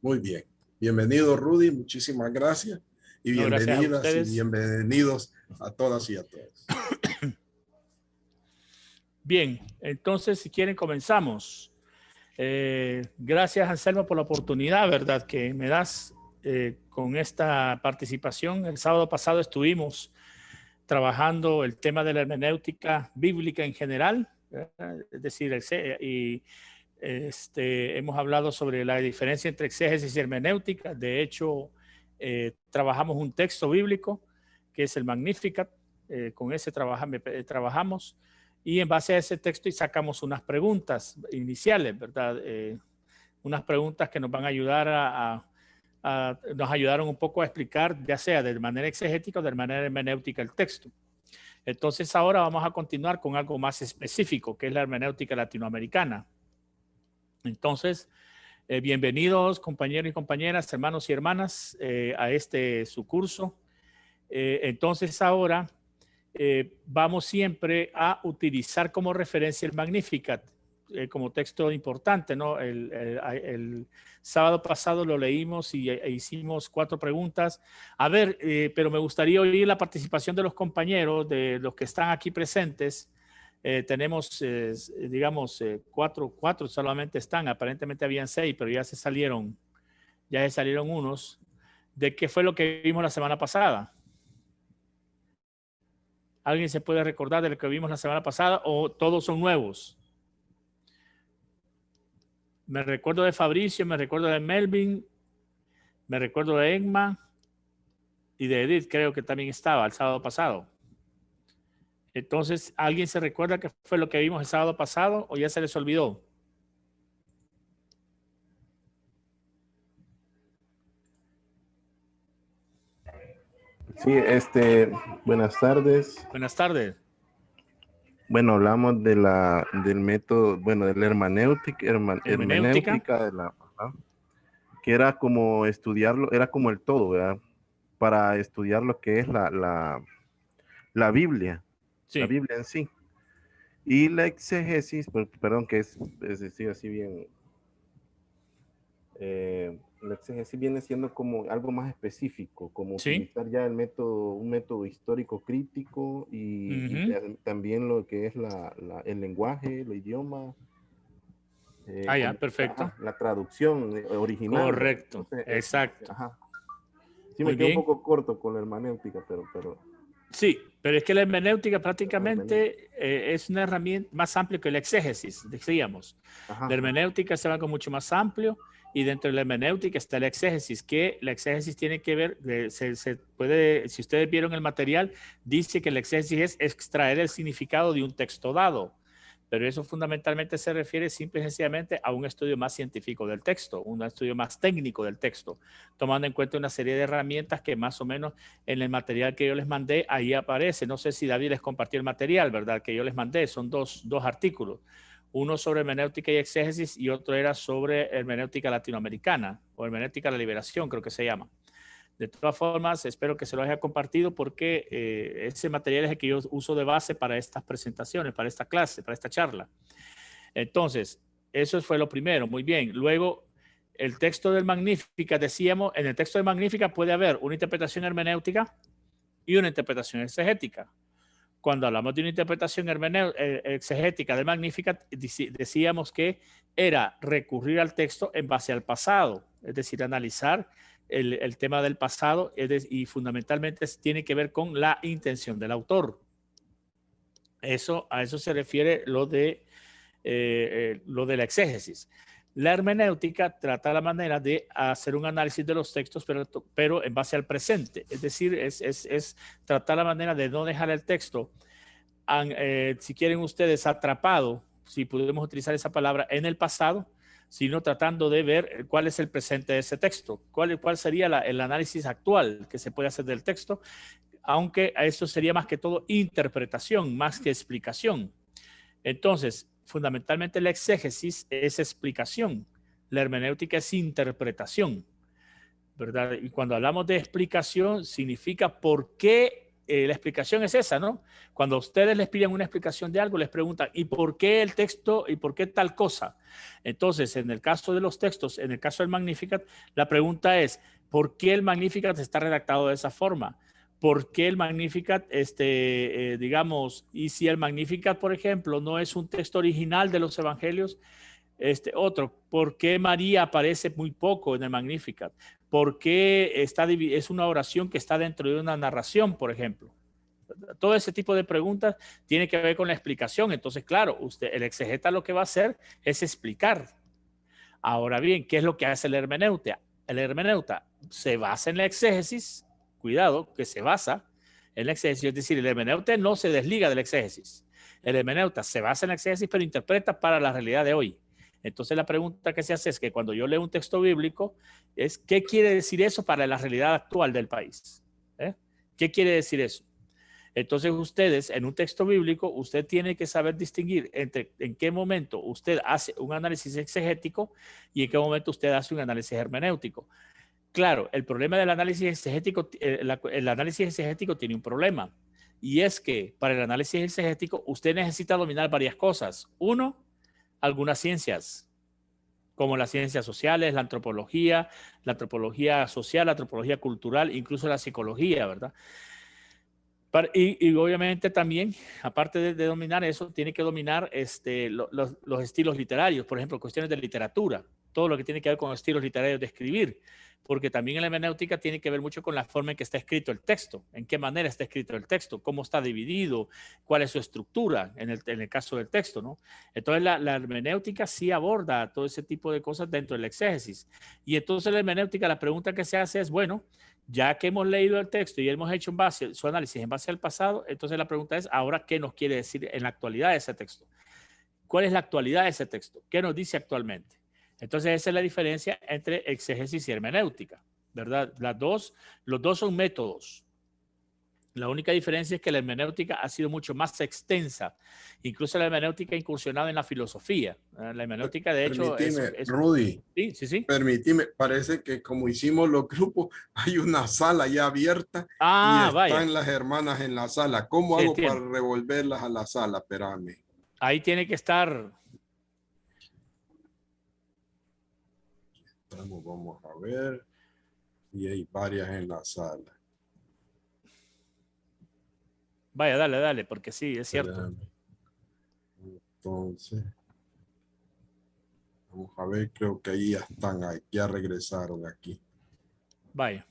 Muy bien. Bienvenido, Rudy. Muchísimas gracias. Y No, gracias a bienvenidas y ustedes. bienvenidos a todas y a todos. Bien, entonces si quieren comenzamos. Gracias, Anselmo, por la oportunidad, ¿verdad?, que me das con esta participación. El sábado pasado estuvimos trabajando el tema de la hermenéutica bíblica en general, ¿verdad? Es decir, hemos hablado sobre la diferencia entre exégesis y hermenéutica. De hecho, trabajamos un texto bíblico que es el Magnificat. Con ese trabajamos y en base a ese texto y sacamos unas preguntas iniciales, ¿verdad? Unas preguntas que nos van a ayudar nos ayudaron un poco a explicar, ya sea de manera exegética o de manera hermenéutica, el texto. Entonces ahora vamos a continuar con algo más específico, que es la hermenéutica latinoamericana. Entonces, bienvenidos compañeros y compañeras, hermanos y hermanas, a su curso. Entonces ahora vamos siempre a utilizar como referencia el Magnificat como texto importante, ¿no? El sábado pasado lo leímos y hicimos 4 preguntas. A ver, pero me gustaría oír la participación de los compañeros, de los que están aquí presentes. Tenemos, digamos, 4 solamente están. Aparentemente habían 6, pero ya se salieron unos. ¿De qué fue lo que vimos la semana pasada? ¿Alguien se puede recordar de lo que vimos la semana pasada o todos son nuevos? Me recuerdo de Fabricio, me recuerdo de Melvin, me recuerdo de Emma y de Edith, creo que también estaba el sábado pasado. Entonces, ¿alguien se recuerda qué fue lo que vimos el sábado pasado o ya se les olvidó? Sí, buenas tardes. Buenas tardes. Bueno, hablamos del método, bueno, de la hermenéutica que era como estudiarlo, era como el todo, ¿verdad? Para estudiar lo que es la Biblia, sí. La Biblia en sí. Y la exégesis, perdón, que es decir, así bien, la exégesis viene siendo como algo más específico, como utilizar ya un método histórico crítico y también lo que es el lenguaje, el idioma. Perfecto. La traducción original. Correcto, entonces, exacto. Sí, me quedo un poco corto con la hermenéutica, pero... Sí, pero es que la hermenéutica prácticamente es una herramienta más amplia que la exégesis, decíamos. La hermenéutica es algo mucho más amplio y dentro de la hermenéutica está la exégesis, que la exégesis tiene que ver, si ustedes vieron el material, dice que la exégesis es extraer el significado de un texto dado. Pero eso fundamentalmente se refiere simple y sencillamente a un estudio más científico del texto, un estudio más técnico del texto, tomando en cuenta una serie de herramientas que más o menos en el material que yo les mandé, ahí aparece. No sé si David les compartió el material, ¿verdad? Que yo les mandé, son dos artículos. Uno sobre hermenéutica y exégesis y otro era sobre hermenéutica latinoamericana o hermenéutica de la liberación, creo que se llama. De todas formas, espero que se lo haya compartido porque ese material es el que yo uso de base para estas presentaciones, para esta clase, para esta charla. Entonces, eso fue lo primero. Muy bien. Luego, el texto del Magnificat, decíamos, en el texto del Magnificat puede haber una interpretación hermenéutica y una interpretación exegética. Cuando hablamos de una interpretación exegética del Magnificat, decíamos que era recurrir al texto en base al pasado, es decir, analizar el tema del pasado y fundamentalmente tiene que ver con la intención del autor. A eso se refiere lo de la exégesis. La hermenéutica trata la manera de hacer un análisis de los textos, pero en base al presente. Es decir, es tratar la manera de no dejar el texto, si quieren ustedes, atrapado, si podemos utilizar esa palabra, en el pasado, sino tratando de ver cuál es el presente de ese texto, cuál sería el análisis actual que se puede hacer del texto, aunque eso sería más que todo interpretación, más que explicación. Entonces, fundamentalmente la exégesis es explicación, la hermenéutica es interpretación, ¿verdad? Y cuando hablamos de explicación, significa por qué la explicación es esa, ¿no? Cuando ustedes les piden una explicación de algo, les preguntan, ¿y por qué el texto? ¿Y por qué tal cosa? Entonces, en el caso de los textos, en el caso del Magnificat, la pregunta es, ¿por qué el Magnificat está redactado de esa forma? ¿Por qué el Magnificat, digamos, y si el Magnificat, por ejemplo, no es un texto original de los evangelios, otro, ¿por qué María aparece muy poco en el Magnificat? ¿Por qué es una oración que está dentro de una narración, por ejemplo? Todo ese tipo de preguntas tiene que ver con la explicación. Entonces, claro, el exegeta lo que va a hacer es explicar. Ahora bien, ¿qué es lo que hace el hermeneuta? El hermeneuta se basa en la exégesis, cuidado, que se basa en la exégesis, es decir, el hermeneuta no se desliga del exégesis. El hermeneuta se basa en la exégesis, pero interpreta para la realidad de hoy. Entonces la pregunta que se hace es que cuando yo leo un texto bíblico, es ¿qué quiere decir eso para la realidad actual del país? ¿Qué quiere decir eso? Entonces ustedes, en un texto bíblico, usted tiene que saber distinguir entre en qué momento usted hace un análisis exegético y en qué momento usted hace un análisis hermenéutico. Claro, el problema del análisis exegético, el análisis exegético tiene un problema. Y es que para el análisis exegético usted necesita dominar varias cosas. Uno, algunas ciencias, como las ciencias sociales, la antropología social, la antropología cultural, incluso la psicología, ¿verdad? Y obviamente también, aparte de dominar eso, tiene que dominar los estilos literarios, por ejemplo, cuestiones de literatura, todo lo que tiene que ver con estilos literarios de escribir, porque también en la hermenéutica tiene que ver mucho con la forma en que está escrito el texto, en qué manera está escrito el texto, cómo está dividido, cuál es su estructura en el caso del texto, ¿no? Entonces la hermenéutica sí aborda todo ese tipo de cosas dentro del exégesis. Y entonces la hermenéutica, la pregunta que se hace es, bueno, ya que hemos leído el texto y hemos hecho su análisis en base al pasado, entonces la pregunta es, ahora, ¿qué nos quiere decir en la actualidad de ese texto? ¿Cuál es la actualidad de ese texto? ¿Qué nos dice actualmente? Entonces esa es la diferencia entre exégesis y hermenéutica, ¿verdad? Los dos son métodos. La única diferencia es que la hermenéutica ha sido mucho más extensa. Incluso la hermenéutica ha incursionado en la filosofía. La hermenéutica, de hecho, Rudy, sí. Permíteme, parece que como hicimos los grupos, hay una sala ya abierta y están vaya. las hermanas en la sala. ¿Cómo hago para revolverlas a la sala? Espérame. Ahí tiene que estar. Vamos a ver. Y hay varias en la sala. Vaya, dale, porque sí, es cierto. Espérame. Entonces, vamos a ver, creo que ahí ya están, ya regresaron aquí. Vaya.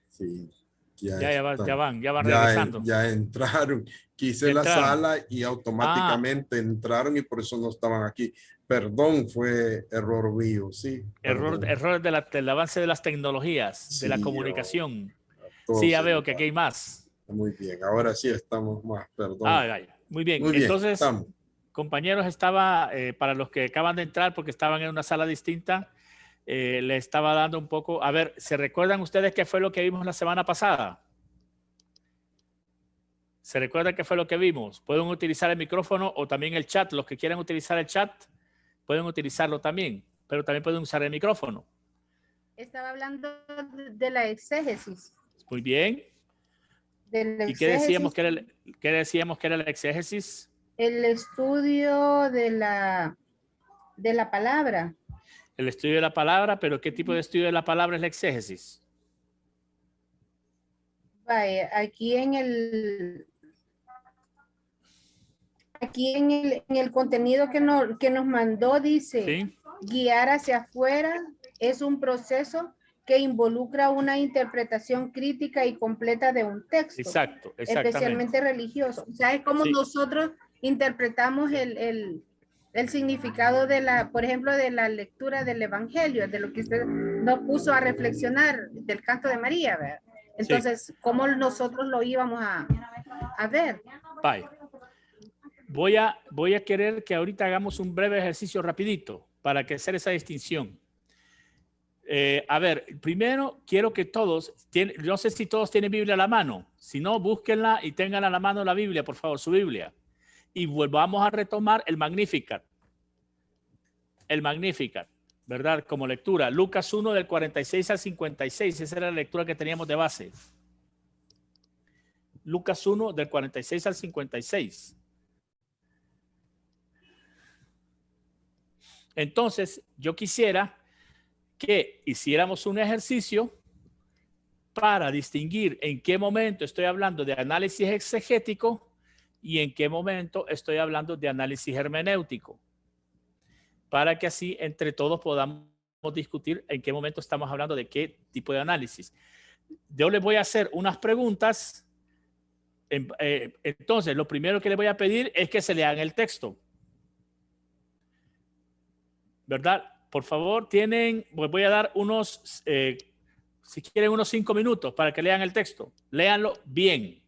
Sí, ya van regresando. Ya entraron. Quise la sala y automáticamente entraron y por eso no estaban aquí. Perdón, fue error mío, sí. Error del avance de las tecnologías, sí, de la comunicación. Sí, ya veo que aquí hay más. Muy bien, ahora sí estamos más, perdón. Vaya. Muy bien, entonces, compañeros, para los que acaban de entrar porque estaban en una sala distinta, le estaba dando un poco, a ver, ¿se recuerdan ustedes qué fue lo que vimos la semana pasada? ¿Se recuerdan qué fue lo que vimos? Pueden utilizar el micrófono o también el chat. Los que quieran utilizar el chat pueden utilizarlo también, pero también pueden usar el micrófono. Estaba hablando de la exégesis. Muy bien. ¿Y qué decíamos que era la exégesis? El estudio de la palabra. El estudio de la palabra, pero ¿qué tipo de estudio de la palabra es la exégesis? Vaya, aquí en el contenido que nos mandó dice, ¿sí? Guiar hacia afuera es un proceso que involucra una interpretación crítica y completa de un texto. Exacto, especialmente religioso. O sea, es como nosotros interpretamos el significado por ejemplo, de la lectura del Evangelio, de lo que usted nos puso a reflexionar del canto de María, ¿verdad? Entonces, ¿cómo nosotros lo íbamos a ver? Bye. Voy a querer que ahorita hagamos un breve ejercicio rapidito para hacer esa distinción. A ver, primero quiero que todos, no sé si todos tienen Biblia a la mano, si no, búsquenla y tengan a la mano la Biblia, por favor, su Biblia. Y volvamos a retomar el Magnificat. El Magnificat, ¿verdad? Como lectura. Lucas 1 del 46 al 56, esa era la lectura que teníamos de base. Lucas 1 del 46 al 56. Entonces, yo quisiera que hiciéramos un ejercicio para distinguir en qué momento estoy hablando de análisis exegético y en qué momento estoy hablando de análisis hermenéutico, para que así entre todos podamos discutir en qué momento estamos hablando de qué tipo de análisis. Yo les voy a hacer unas preguntas. Entonces, lo primero que les voy a pedir es que se lean el texto, ¿verdad? Por favor, pues voy a dar unos, si quieren, unos 5 minutos para que lean el texto. Léanlo bien.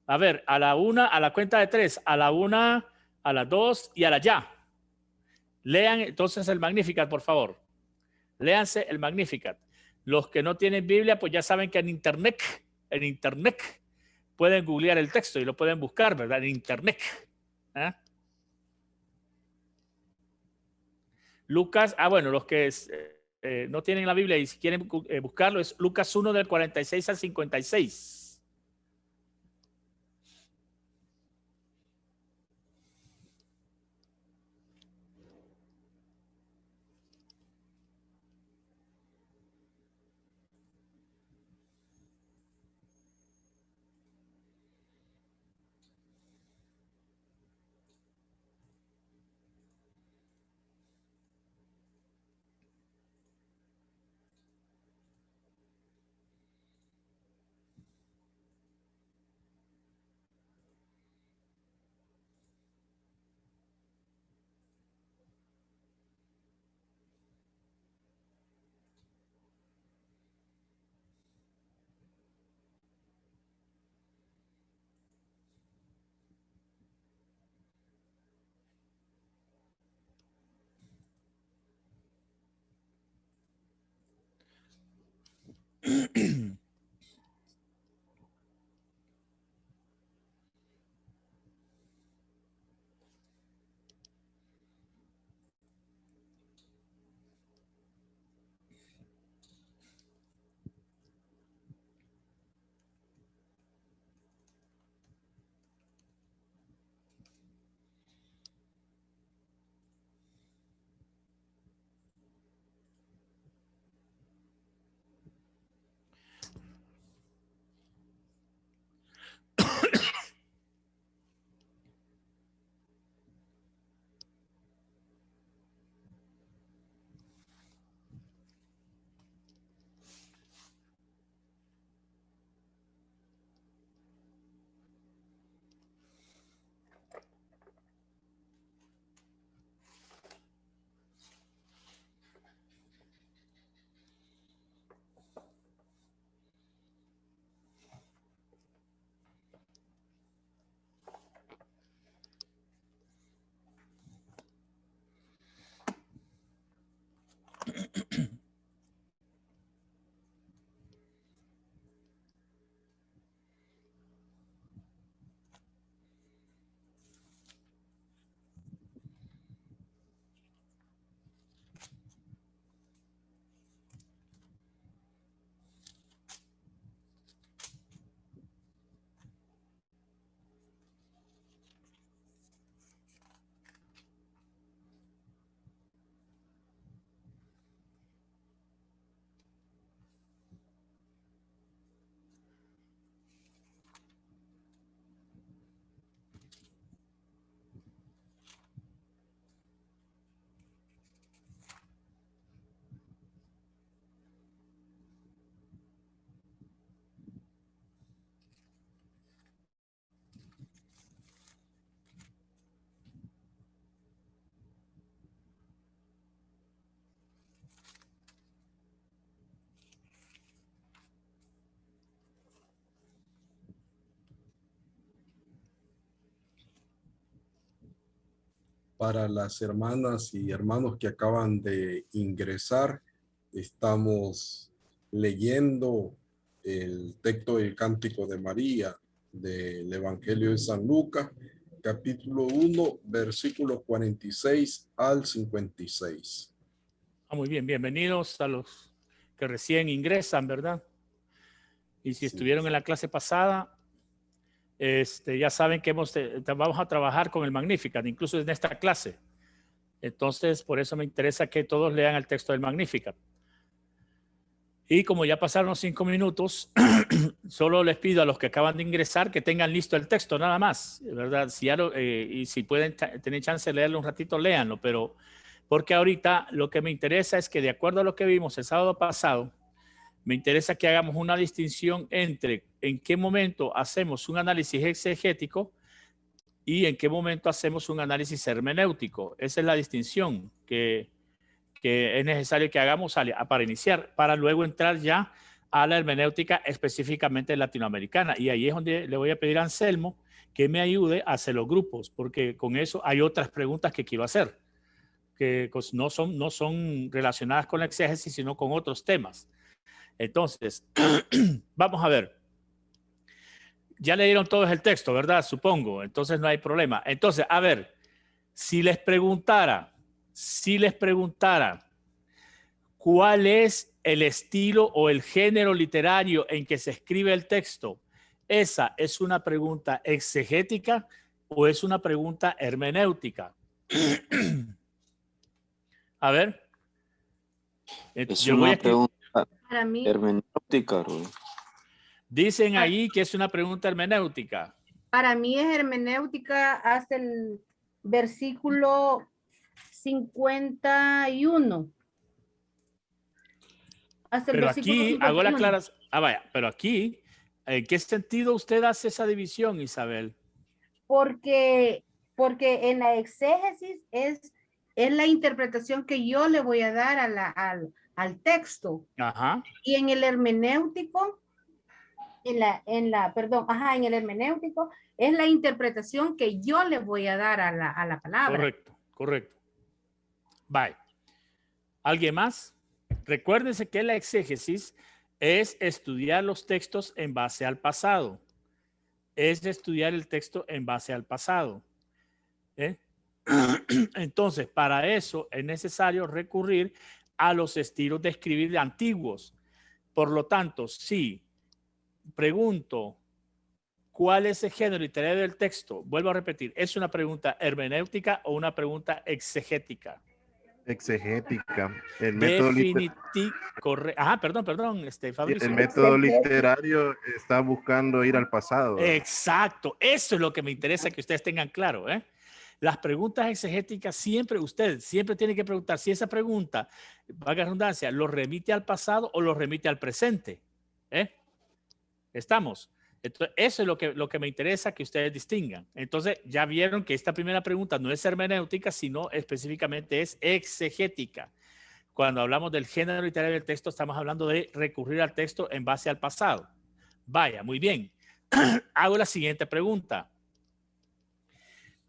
A ver, a la 1, a la cuenta de 3, a la 1, a las 2 y a la ya. Lean entonces el Magnificat, por favor. Léanse el Magnificat. Los que no tienen Biblia, pues ya saben que en internet pueden googlear el texto y lo pueden buscar, ¿verdad? En internet. ¿Eh? Lucas, bueno, los que no tienen la Biblia y si quieren buscarlo, es Lucas 1 del 46 al 56. Para las hermanas y hermanos que acaban de ingresar, estamos leyendo el texto del Cántico de María del Evangelio de San Lucas, capítulo 1, versículos 46 al 56. Muy bien, bienvenidos a los que recién ingresan, ¿verdad? Y si estuvieron en la clase pasada, ya saben que vamos a trabajar con el Magnificat, incluso en esta clase. Entonces, por eso me interesa que todos lean el texto del Magnificat. Y como ya pasaron los 5 minutos, solo les pido a los que acaban de ingresar que tengan listo el texto, nada más, ¿verdad? Y si pueden tener chance de leerlo un ratito, léanlo, pero porque ahorita lo que me interesa es que, de acuerdo a lo que vimos el sábado pasado, me interesa que hagamos una distinción entre en qué momento hacemos un análisis exegético y en qué momento hacemos un análisis hermenéutico. Esa es la distinción que es necesario que hagamos para iniciar, para luego entrar ya a la hermenéutica específicamente latinoamericana. Y ahí es donde le voy a pedir a Anselmo que me ayude a hacer los grupos, porque con eso hay otras preguntas que quiero hacer, que no son relacionadas con la exégesis, sino con otros temas. Entonces, vamos a ver. Ya leyeron todos el texto, ¿verdad? Supongo. Entonces no hay problema. Entonces, a ver, si les preguntara cuál es el estilo o el género literario en que se escribe el texto, ¿esa es una pregunta exegética o es una pregunta hermenéutica? A ver. Es una pregunta hermenéutica, Rubén. Dicen ahí que es una pregunta hermenéutica. Para mí es hermenéutica hasta el versículo 51. Pero aquí hago la aclaración. Vaya, pero aquí, ¿en qué sentido usted hace esa división, Isabel? Porque en la exégesis es la interpretación que yo le voy a dar al texto. Ajá. Y en el hermenéutico, en el hermenéutico es la interpretación que yo le voy a dar a la palabra. Correcto. Bye. ¿Alguien más? Recuérdense que la exégesis es estudiar los textos en base al pasado. Es estudiar el texto en base al pasado. Entonces, para eso es necesario recurrir a los estilos de escribir antiguos. Por lo tanto, si pregunto cuál es el género literario del texto, vuelvo a repetir, ¿es una pregunta hermenéutica o una pregunta exegética? Exegética. El método Fabricio. El método literario está buscando ir al pasado. Exacto. Eso es lo que me interesa que ustedes tengan claro. Las preguntas exegéticas siempre tiene que preguntar si esa pregunta, valga la redundancia, lo remite al pasado o lo remite al presente. ¿Estamos? Entonces, eso es lo que me interesa que ustedes distingan. Entonces, ya vieron que esta primera pregunta no es hermenéutica, sino específicamente es exegética. Cuando hablamos del género literario del texto, estamos hablando de recurrir al texto en base al pasado. Vaya, muy bien. Hago la siguiente pregunta.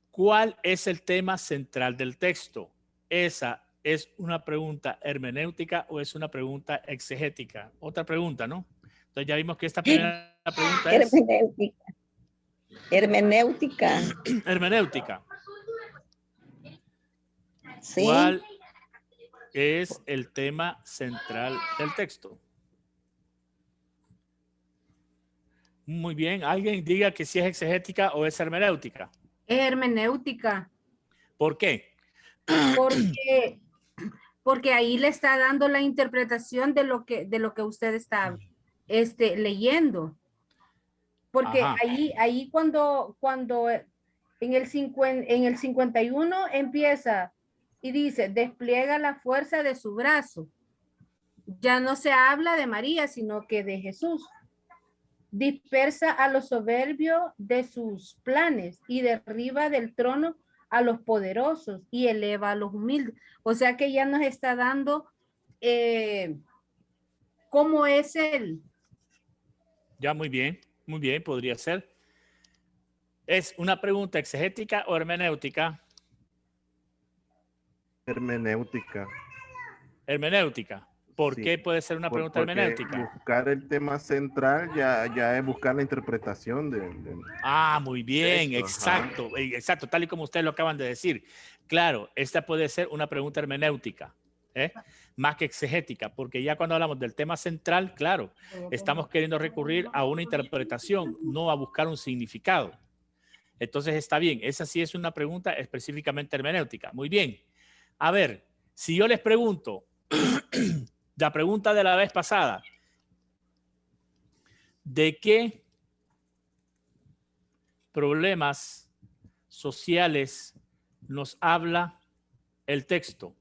¿Cuál es el tema central del texto? ¿Esa es una pregunta hermenéutica o es una pregunta exegética? Otra pregunta, ¿no? Entonces ya vimos que esta primera pregunta es... Hermenéutica. Hermenéutica. Sí. ¿Cuál es el tema central del texto? Muy bien. ¿Alguien diga que si es exegética o es hermenéutica? Es hermenéutica. ¿Por qué? Porque ahí le está dando la interpretación de lo que usted está leyendo. Porque ahí cuando en el 51 empieza y dice, despliega la fuerza de su brazo. Ya no se habla de María, sino que de Jesús. Dispersa a los soberbios de sus planes y derriba del trono a los poderosos y eleva a los humildes. O sea que ya nos está dando cómo es él. Ya, muy bien, podría ser. ¿Es una pregunta exegética o hermenéutica? Hermenéutica. Hermenéutica. ¿Por qué puede ser una pregunta hermenéutica? Buscar el tema central ya es buscar la interpretación de muy bien, texto, exacto, tal y como ustedes lo acaban de decir. Claro, esta puede ser una pregunta hermenéutica. más que exegética, porque ya cuando hablamos del tema central, claro, estamos queriendo recurrir a una interpretación, no a buscar un significado. Entonces está bien, esa sí es una pregunta específicamente hermenéutica. Muy bien. A ver, si yo les pregunto, la pregunta de la vez pasada, ¿de qué problemas sociales nos habla el texto?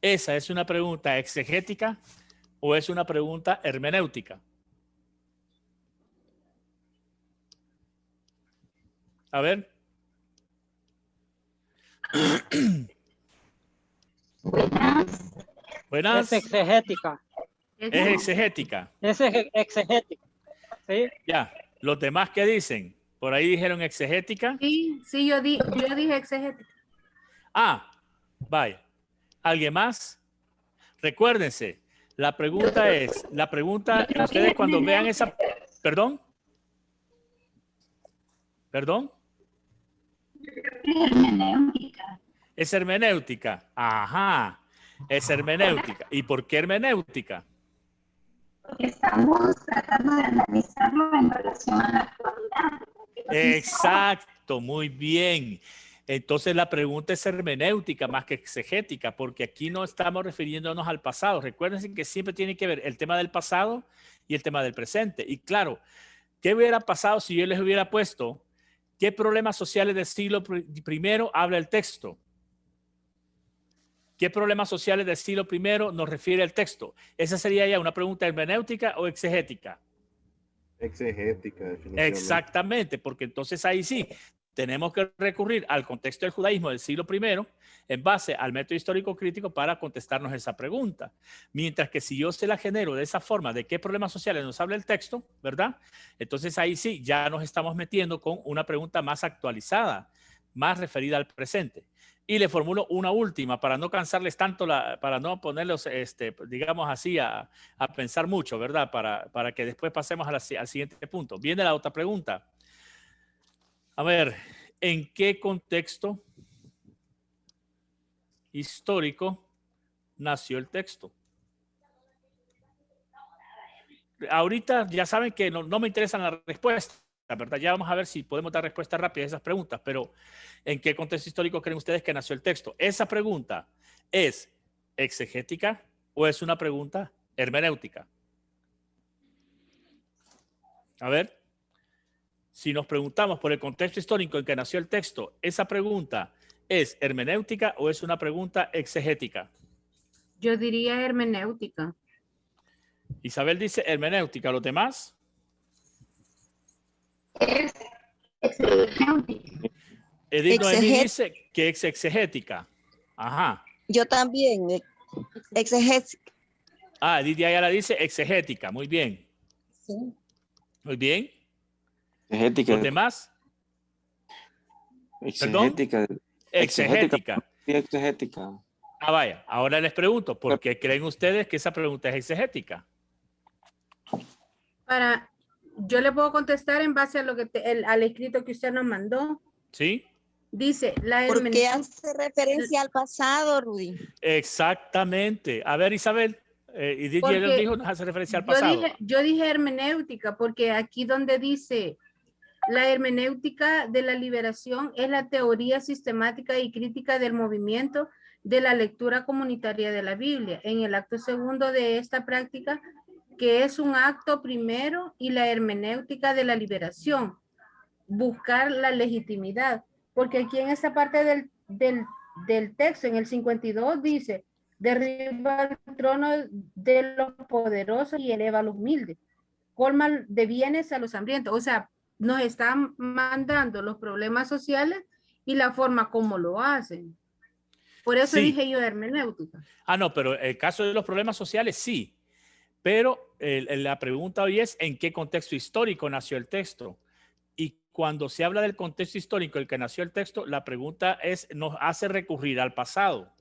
¿Esa es una pregunta exegética o es una pregunta hermenéutica? A ver. Buenas. Es exegética. Es exegética. Es exegética. ¿Sí? Ya. ¿Los demás qué dicen? ¿Por ahí dijeron exegética? Sí, yo dije exegética. Ah, vaya. ¿Alguien más? Recuérdense, la pregunta es, ustedes cuando vean esa, ¿perdón? ¿Perdón? Hermenéutica. Es hermenéutica. Ajá, es hermenéutica. ¿Y por qué hermenéutica? Porque estamos tratando de analizarlo en relación a la actualidad. Exacto, muy bien. Entonces la pregunta es hermenéutica más que exegética, porque aquí no estamos refiriéndonos al pasado. Recuerden que siempre tiene que ver el tema del pasado y el tema del presente. Y claro, ¿qué hubiera pasado si yo les hubiera puesto qué problemas sociales del siglo I habla el texto? ¿Qué problemas sociales del siglo I nos refiere el texto? Esa sería ya una pregunta hermenéutica o exegética. Exegética, definitivamente. Exactamente, porque entonces ahí sí tenemos que recurrir al contexto del judaísmo del siglo I en base al método histórico crítico para contestarnos esa pregunta. Mientras que si yo se la genero de esa forma, de qué problemas sociales nos habla el texto, ¿verdad? Entonces ahí sí ya nos estamos metiendo con una pregunta más actualizada, más referida al presente. Y le formulo una última para no cansarles tanto, para no ponerlos, digamos así, a pensar mucho, ¿verdad? Para que después pasemos al siguiente punto. Viene la otra pregunta. A ver, ¿en qué contexto histórico nació el texto? Ahorita ya saben que no me interesan las respuestas, ¿verdad? Ya vamos a ver si podemos dar respuestas rápidas a esas preguntas, pero ¿en qué contexto histórico creen ustedes que nació el texto? ¿Esa pregunta es exegética o es una pregunta hermenéutica? A ver, si nos preguntamos por el contexto histórico en que nació el texto, ¿esa pregunta es hermenéutica o es una pregunta exegética? Yo diría hermenéutica. Isabel dice hermenéutica. ¿Los demás? Es exegética. Edith Noemí dice que es exegética. Ajá. Yo también, exegética. Ah, Edith Ayala dice exegética. Muy bien. Sí. Muy bien. Exegética. ¿Los demás? Exegética. Exegética. Exegética. Ah, vaya. Ahora les pregunto, ¿por qué creen ustedes que esa pregunta es exegética? Yo le puedo contestar en base a lo que al escrito que usted nos mandó. ¿Sí? Dice, ¿Por qué hace referencia al pasado, Rudy? Exactamente. A ver, Isabel. Y DJ dijo, nos hace referencia al pasado. Yo dije hermenéutica, porque aquí donde dice la hermenéutica de la liberación es la teoría sistemática y crítica del movimiento de la lectura comunitaria de la Biblia. En el acto segundo de esta práctica, que es un acto primero, y la hermenéutica de la liberación, buscar la legitimidad. Porque aquí en esta parte del texto, en el 52, dice, derriba el trono de los poderosos y eleva a los humildes. Colma de bienes a los hambrientos. O sea, nos están mandando los problemas sociales y la forma como lo hacen. Por eso dije yo hermenéutica. Ah, no, pero el caso de los problemas sociales, sí. Pero la pregunta hoy es, ¿en qué contexto histórico nació el texto? Y cuando se habla del contexto histórico en el que nació el texto, la pregunta es, nos hace recurrir al pasado.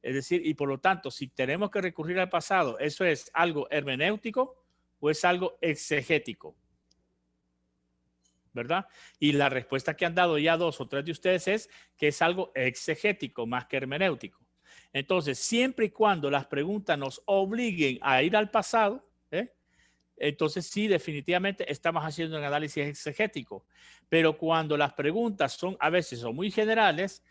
Es decir, y por lo tanto, si tenemos que recurrir al pasado, ¿eso es algo hermenéutico o es algo exegético? ¿verdad? Y la respuesta que han dado ya 2 o 3 de ustedes es que es algo exegético más que hermenéutico. Entonces, siempre y cuando las preguntas nos obliguen a ir al pasado, entonces sí, definitivamente estamos haciendo un análisis exegético. Pero cuando las preguntas son a veces son muy generales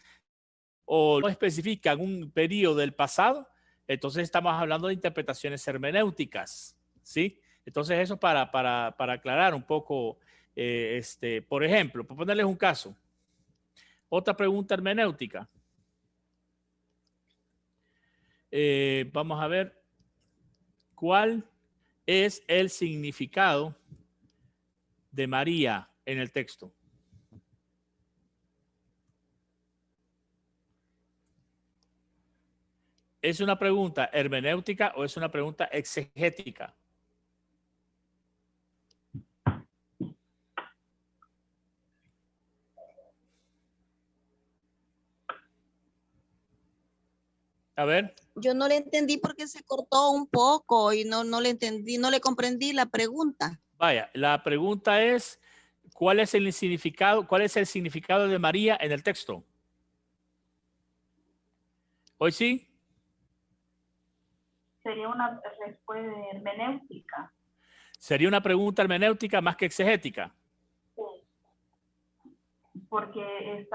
o no especifican un periodo del pasado, entonces estamos hablando de interpretaciones hermenéuticas, ¿sí? Entonces eso para aclarar un poco, por ejemplo, por ponerles un caso. Otra pregunta hermenéutica. Vamos a ver cuál es el significado de María en el texto. ¿Es una pregunta hermenéutica o es una pregunta exegética? A ver. Yo no le entendí porque se cortó un poco y no le entendí, no le comprendí la pregunta. Vaya, la pregunta es, ¿cuál es el significado de María en el texto? ¿Hoy sí? Sería una respuesta hermenéutica. Sería una pregunta hermenéutica más que exegética. Porque hay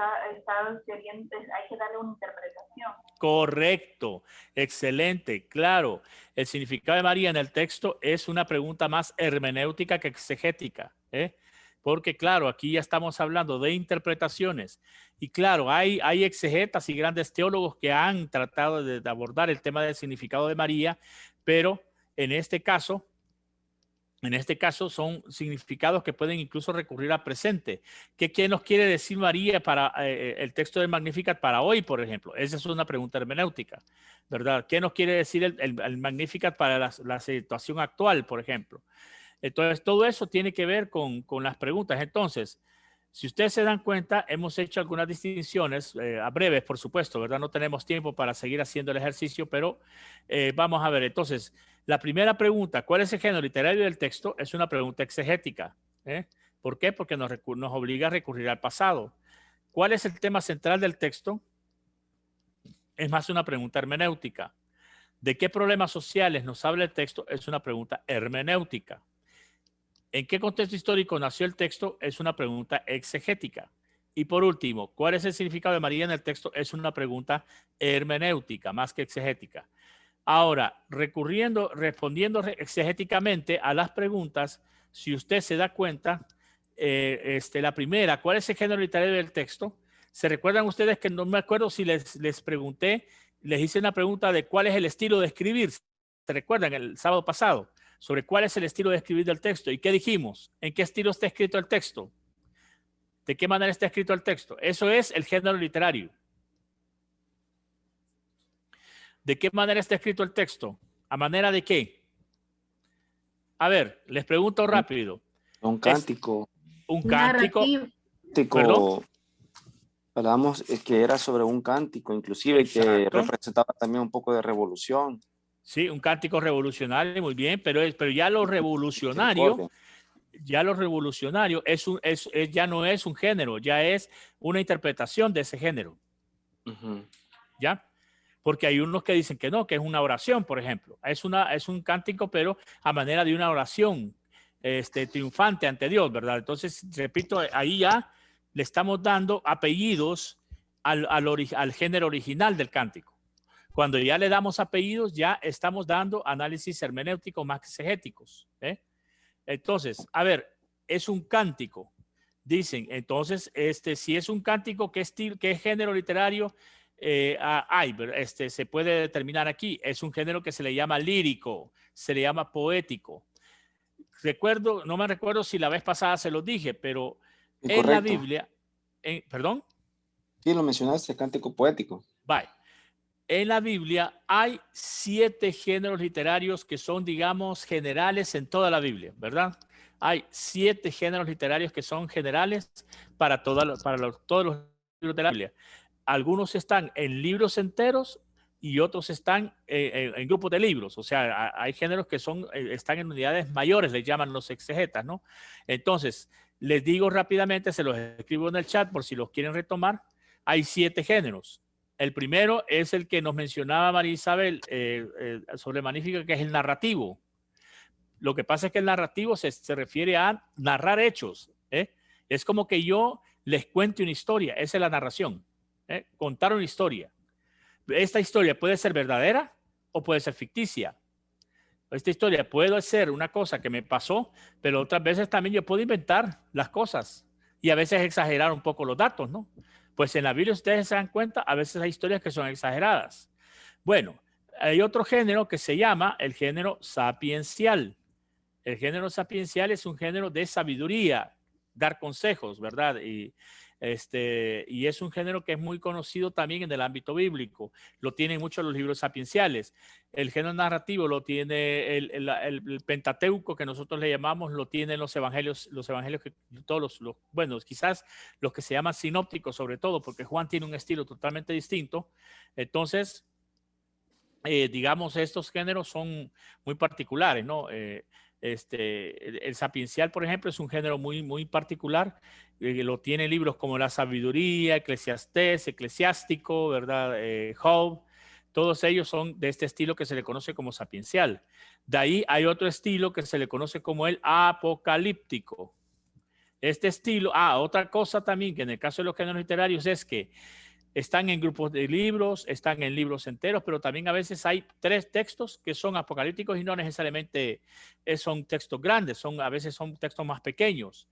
que darle una interpretación. Correcto, excelente, claro. El significado de María en el texto es una pregunta más hermenéutica que exegética, porque claro, aquí ya estamos hablando de interpretaciones y claro, hay exegetas y grandes teólogos que han tratado de abordar el tema del significado de María, pero en este caso son significados que pueden incluso recurrir al presente. ¿Qué nos quiere decir María para el texto del Magnificat para hoy, por ejemplo? Esa es una pregunta hermenéutica, ¿verdad? ¿Qué nos quiere decir el Magnificat para la situación actual, por ejemplo? Entonces, todo eso tiene que ver con las preguntas. Entonces, si ustedes se dan cuenta, hemos hecho algunas distinciones, a breves, por supuesto, ¿verdad? No tenemos tiempo para seguir haciendo el ejercicio, pero vamos a ver. Entonces, la primera pregunta, ¿cuál es el género literario del texto? Es una pregunta exegética. ¿Por qué? Porque nos obliga a recurrir al pasado. ¿Cuál es el tema central del texto? Es más una pregunta hermenéutica. ¿De qué problemas sociales nos habla el texto? Es una pregunta hermenéutica. ¿En qué contexto histórico nació el texto? Es una pregunta exegética. Y por último, ¿cuál es el significado de María en el texto? Es una pregunta hermenéutica, más que exegética. Ahora, respondiendo exegéticamente a las preguntas, si usted se da cuenta, la primera, ¿cuál es el género literario del texto? ¿Se recuerdan ustedes que no me acuerdo si les pregunté, les hice una pregunta de cuál es el estilo de escribir? ¿Se recuerdan el sábado pasado? Sobre cuál es el estilo de escribir del texto. ¿Y qué dijimos? ¿En qué estilo está escrito el texto? ¿De qué manera está escrito el texto? Eso es el género literario. ¿De qué manera está escrito el texto? ¿A manera de qué? A ver, les pregunto rápido. Un cántico. Un cántico. ¿Perdón? Hablamos que era sobre un cántico, inclusive. Exacto. Que representaba también un poco de revolución. Sí, un cántico revolucionario, muy bien, pero ya lo revolucionario, ya no es un género, ya es una interpretación de ese género. ¿Ya? Porque hay unos que dicen que no, que es una oración, por ejemplo. Es un cántico, pero a manera de una oración triunfante ante Dios, ¿verdad? Entonces, repito, ahí ya le estamos dando apellidos al género original del cántico. Cuando ya le damos apellidos, ya estamos dando análisis hermenéuticos más exegéticos. Entonces, a ver, es un cántico. Dicen, entonces, si es un cántico, ¿qué género literario se puede determinar aquí? Es un género que se le llama lírico, se le llama poético. No me recuerdo si la vez pasada se lo dije, pero en la Biblia, ¿perdón? Sí, lo mencionaste, cántico poético. Vale. En la Biblia hay 7 géneros literarios que son, digamos, generales en toda la Biblia, ¿verdad? Hay 7 géneros literarios que son generales para todos los libros de la Biblia. Algunos están en libros enteros y otros están en grupos de libros. O sea, hay géneros que están en unidades mayores, les llaman los exegetas, ¿no? Entonces, Les digo rápidamente, se los escribo en el chat por si los quieren retomar. Hay 7 géneros. El primero es el que nos mencionaba María Isabel sobre Magnífica, que es el narrativo. Lo que pasa es que el narrativo se refiere a narrar hechos. Es como que yo les cuente una historia. Esa es la narración. Contar una historia. Esta historia puede ser verdadera o puede ser ficticia. Esta historia puede ser una cosa que me pasó, pero otras veces también yo puedo inventar las cosas y a veces exagerar un poco los datos, ¿no? Pues en la Biblia, ustedes se dan cuenta, a veces hay historias que son exageradas. Bueno, hay otro género que se llama el género sapiencial. El género sapiencial es un género de sabiduría, dar consejos, ¿verdad? Y es un género que es muy conocido también en el ámbito bíblico. Lo tienen muchos los libros sapienciales. El género narrativo lo tiene el Pentateuco, que nosotros le llamamos, lo tienen los evangelios que todos bueno, quizás los que se llaman sinópticos sobre todo, porque Juan tiene un estilo totalmente distinto. Entonces, digamos, estos géneros son muy particulares, ¿no? El sapiencial, por ejemplo, es un género muy, muy particular. Lo tiene libros como La Sabiduría, Eclesiastés, Eclesiástico, ¿verdad? Job. Todos ellos son de este estilo que se le conoce como sapiencial. De ahí hay otro estilo que se le conoce como el apocalíptico. Este estilo, otra cosa también que en el caso de los géneros literarios es que están en grupos de libros, están en libros enteros, pero también a veces hay 3 textos que son apocalípticos y no necesariamente son textos grandes, a veces son textos más pequeños.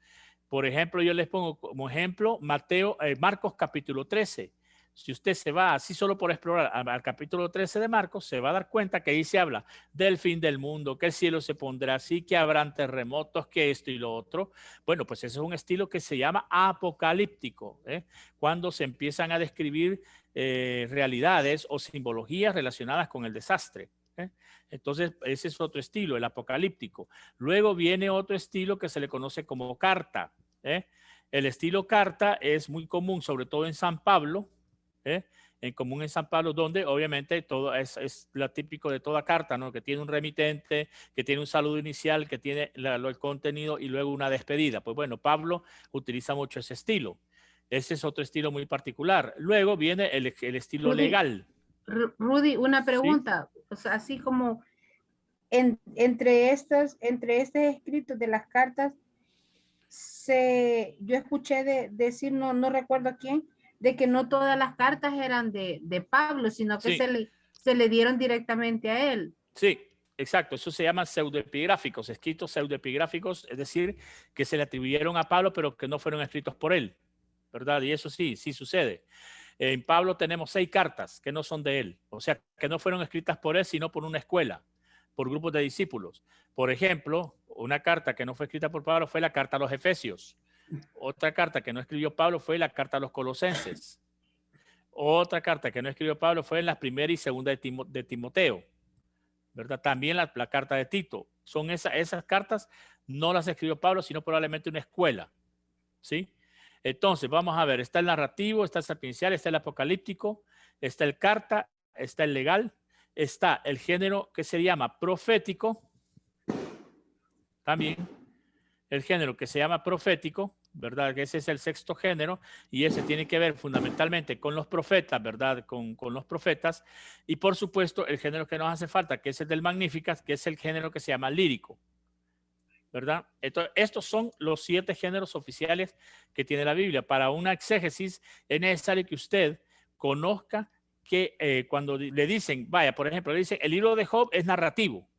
Por ejemplo, yo les pongo como ejemplo Marcos capítulo 13. Si usted se va así solo por explorar al capítulo 13 de Marcos, se va a dar cuenta que ahí se habla del fin del mundo, que el cielo se pondrá así, que habrán terremotos, que esto y lo otro. Bueno, pues ese es un estilo que se llama apocalíptico, cuando se empiezan a describir realidades o simbologías relacionadas con el desastre. Entonces, ese es otro estilo, el apocalíptico. Luego viene otro estilo que se le conoce como carta. El estilo carta es muy común, sobre todo en San Pablo, en común en San Pablo, donde obviamente todo es lo típico de toda carta, ¿no? Que tiene un remitente, que tiene un saludo inicial, que tiene el contenido y luego una despedida. Pues bueno, Pablo utiliza mucho ese estilo. Ese es otro estilo muy particular. Luego viene el estilo legal. Rudy, una pregunta. ¿Sí? O sea, así como entre estos escritos de las cartas, yo escuché decir, no recuerdo a quién, de que no todas las cartas eran de Pablo, sino que se le dieron directamente a él. Sí, exacto. Eso se llama pseudoepigráficos, escritos pseudoepigráficos, es decir, que se le atribuyeron a Pablo, pero que no fueron escritos por él, ¿verdad? Y eso sí sucede. En Pablo tenemos 6 cartas que no son de él, o sea, que no fueron escritas por él, sino por una escuela, por grupos de discípulos. Por ejemplo, una carta que no fue escrita por Pablo fue la carta a los Efesios. Otra carta que no escribió Pablo fue la carta a los Colosenses. Otra carta que no escribió Pablo fue en la primera y segunda de Timoteo, ¿verdad? También la carta de Tito. Son esas cartas no las escribió Pablo, sino probablemente una escuela, ¿sí? Entonces, vamos a ver, está el narrativo, está el sapiencial, está el apocalíptico, está el carta, está el legal, está el género que se llama profético, también el género que se llama profético, ¿verdad? Que ese es el 6º género y ese tiene que ver fundamentalmente con los profetas, ¿verdad? Con los profetas y por supuesto el género que nos hace falta, que es el del Magníficas, que es el género que se llama lírico, ¿verdad? Entonces, estos son los 7 géneros oficiales que tiene la Biblia. Para una exégesis es necesario que usted conozca que cuando le dicen, vaya, por ejemplo, le dicen, el libro de Job es narrativo.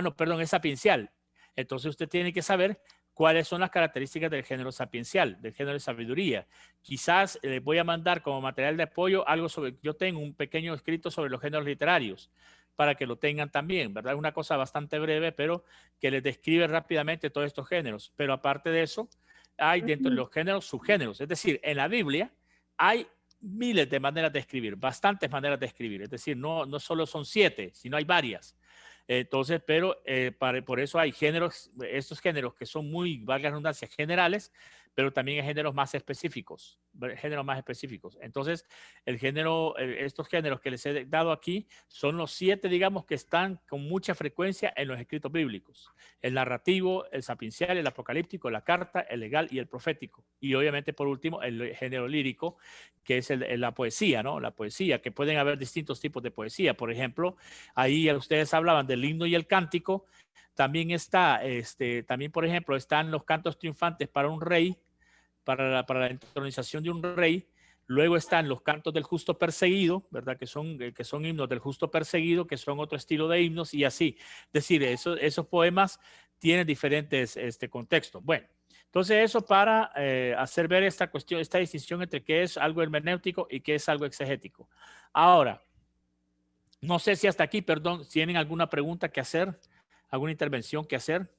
No, perdón, es sapiencial. Entonces usted tiene que saber cuáles son las características del género sapiencial, del género de sabiduría. Quizás les voy a mandar como material de apoyo algo sobre, yo tengo un pequeño escrito sobre los géneros literarios, para que lo tengan también, ¿verdad? Una cosa bastante breve, pero que les describe rápidamente todos estos géneros. Pero aparte de eso, hay dentro de los géneros subgéneros. Es decir, en la Biblia hay miles de maneras de escribir, bastantes maneras de escribir. Es decir, no solo son 7, sino hay varias. Entonces, pero por eso hay géneros, estos géneros que son muy, valga la redundancia, generales, pero también hay géneros más específicos, géneros más específicos. Entonces, estos géneros que les he dado aquí son los 7, digamos, que están con mucha frecuencia en los escritos bíblicos. El narrativo, el sapiencial, el apocalíptico, la carta, el legal y el profético. Y obviamente, por último, el género lírico, que es la poesía, ¿no? La poesía, que pueden haber distintos tipos de poesía. Por ejemplo, ahí ustedes hablaban del himno y el cántico. También está, también, por ejemplo, están los cantos triunfantes para un rey, para la entronización de un rey. Luego están los cantos del justo perseguido, ¿verdad? Que son himnos del justo perseguido, que son otro estilo de himnos y así. Es decir, esos poemas tienen diferentes contextos. Bueno, entonces eso para hacer ver esta cuestión, esta distinción entre qué es algo hermenéutico y qué es algo exegético. Ahora, no sé si hasta aquí, perdón, tienen alguna pregunta que hacer, alguna intervención que hacer.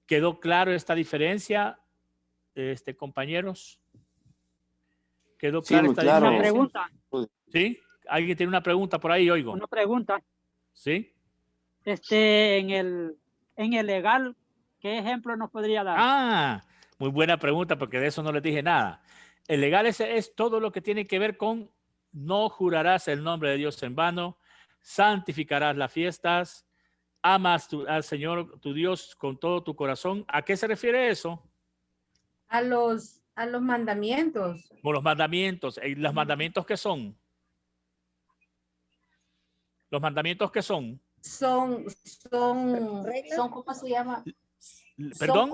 ¿Quedó claro esta diferencia? Compañeros, ¿quedó clara esta diferencia? Una pregunta. ¿Sí? ¿Alguien tiene una pregunta por ahí, oigo? Una pregunta. ¿Sí? En el legal, ¿qué ejemplo nos podría dar? Ah, muy buena pregunta, porque de eso no les dije nada. El legal es todo lo que tiene que ver con no jurarás el nombre de Dios en vano, santificarás las fiestas, amas al Señor tu Dios con todo tu corazón. ¿A qué se refiere eso? A los mandamientos. Por los mandamientos. ¿Los mandamientos qué son? ¿Los mandamientos qué son? Son, ¿cómo se llama? ¿Perdón?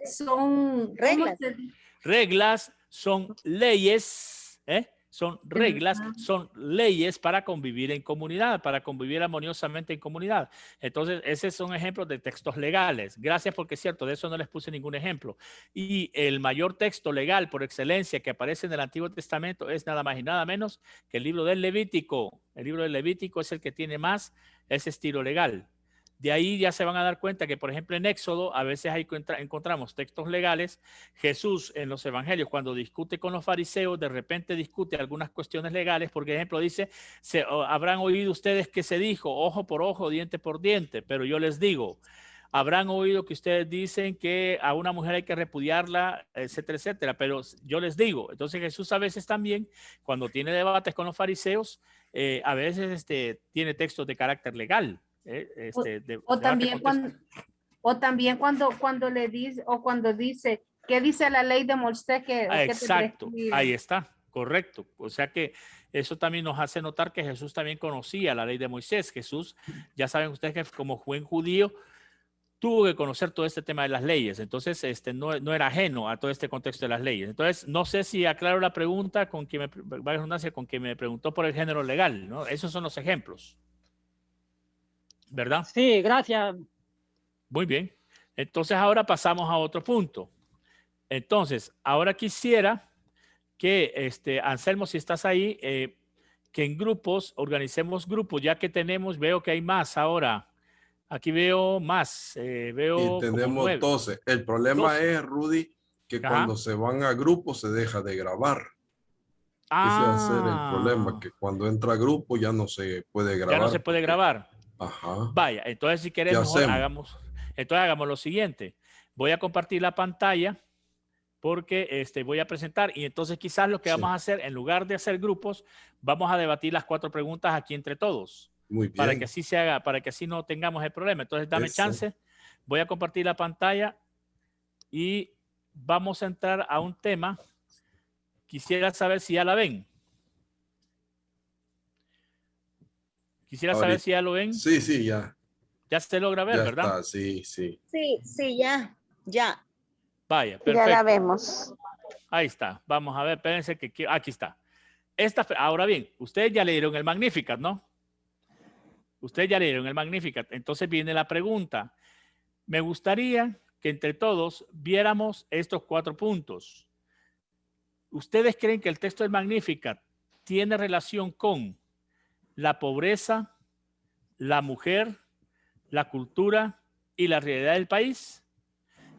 Son reglas. Reglas, son leyes, son reglas, son leyes para convivir en comunidad, para convivir armoniosamente en comunidad. Entonces, esos son ejemplos de textos legales. Gracias porque es cierto, de eso no les puse ningún ejemplo. Y el mayor texto legal por excelencia que aparece en el Antiguo Testamento es nada más y nada menos que el libro del Levítico. El libro del Levítico es el que tiene más ese estilo legal. De ahí ya se van a dar cuenta que, por ejemplo, en Éxodo a veces ahí encontramos textos legales. Jesús en los evangelios, cuando discute con los fariseos, de repente discute algunas cuestiones legales. Por ejemplo, dice, habrán oído ustedes que se dijo, ojo por ojo, diente por diente, pero yo les digo, habrán oído que ustedes dicen que a una mujer hay que repudiarla, etcétera, etcétera, pero yo les digo. Entonces Jesús a veces también, cuando tiene debates con los fariseos, a veces tiene textos de carácter legal. También cuando le dice, o cuando dice, ¿qué dice la ley de Moisés? Exacto, ahí está, correcto. O sea que eso también nos hace notar que Jesús también conocía la ley de Moisés. Jesús, ya saben ustedes que como buen judío, tuvo que conocer todo este tema de las leyes. Entonces, no era ajeno a todo este contexto de las leyes. Entonces, no sé si aclaro la pregunta con quien me preguntó por el género legal, ¿no? Esos son los ejemplos. ¿Verdad? Sí, gracias. Muy bien. Entonces ahora pasamos a otro punto. Entonces, ahora quisiera que, Anselmo, si estás ahí, que en grupos, organicemos grupos, ya que veo que hay más ahora. Aquí veo más. Veo y tenemos 12. El problema 12. Es, Rudy, que cuando se van a grupos se deja de grabar. Ese va a ser el problema, que cuando entra a grupo ya no se puede grabar. Ya no se puede grabar. Ajá. Vaya, entonces si queremos hagamos lo siguiente. Voy a compartir la pantalla porque voy a presentar y entonces quizás lo que vamos a hacer, en lugar de hacer grupos, vamos a debatir las 4 preguntas aquí entre todos. Muy bien. Para que así se haga, para que así no tengamos el problema. Entonces dame chance. Voy a compartir la pantalla y vamos a entrar a un tema. Quisiera saber si ya la ven. Quisiera saber si ya lo ven. Sí, sí, ya. Ya se logra ver, ya ¿verdad? Está, sí, sí. Sí, ya. Vaya, perfecto. Ya la vemos. Ahí está. Vamos a ver, espérense que aquí está. Ahora bien, ustedes ya leyeron el Magnificat, ¿no? Ustedes ya leyeron el Magnificat. Entonces viene la pregunta. Me gustaría que entre todos viéramos estos 4 puntos. ¿Ustedes creen que el texto del Magnificat tiene relación con la pobreza, la mujer, la cultura y la realidad del país?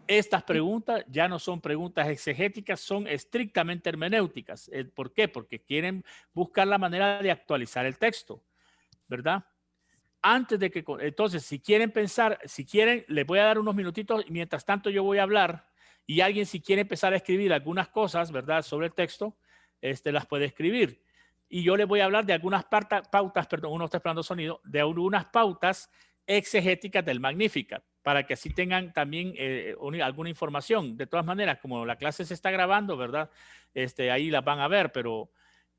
Estas preguntas ya no son preguntas exegéticas, son estrictamente hermenéuticas. ¿Por qué? Porque quieren buscar la manera de actualizar el texto, ¿verdad? Entonces, si quieren pensar, les voy a dar unos minutitos, y mientras tanto yo voy a hablar Y alguien si quiere empezar a escribir algunas cosas, ¿verdad? Sobre el texto, las puede escribir. Y yo les voy a hablar de algunas pautas, perdón, uno está esperando sonido, de algunas pautas exegéticas del Magnificat, para que así tengan también alguna información. De todas maneras, como la clase se está grabando, ¿verdad? Ahí las van a ver, pero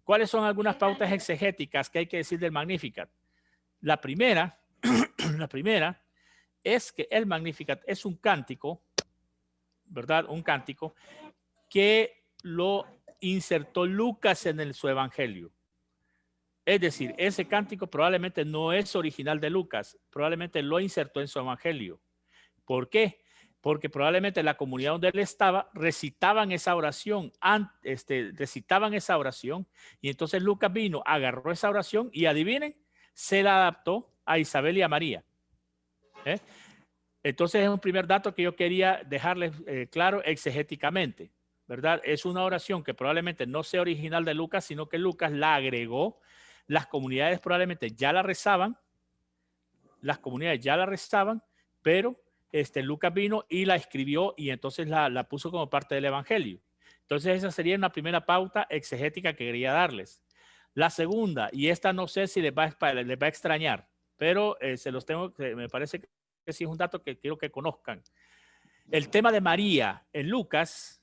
¿cuáles son algunas pautas exegéticas que hay que decir del Magnificat? La primera es que el Magnificat es un cántico, ¿verdad? Un cántico que lo insertó Lucas en su evangelio. Es decir, ese cántico probablemente no es original de Lucas, probablemente lo insertó en su evangelio. ¿Por qué? Porque probablemente la comunidad donde él estaba recitaban esa oración, y entonces Lucas vino, agarró esa oración y adivinen, se la adaptó a Isabel y a María. Entonces es un primer dato que yo quería dejarles claro exegéticamente, ¿verdad? Es una oración que probablemente no sea original de Lucas, sino que Lucas la agregó. Las comunidades probablemente ya la rezaban, pero Lucas vino y la escribió y entonces la puso como parte del evangelio. Entonces esa sería una primera pauta exegética que quería darles. La segunda, y esta no sé si les va a extrañar, pero se los tengo, me parece que sí es un dato que quiero que conozcan. El tema de María en Lucas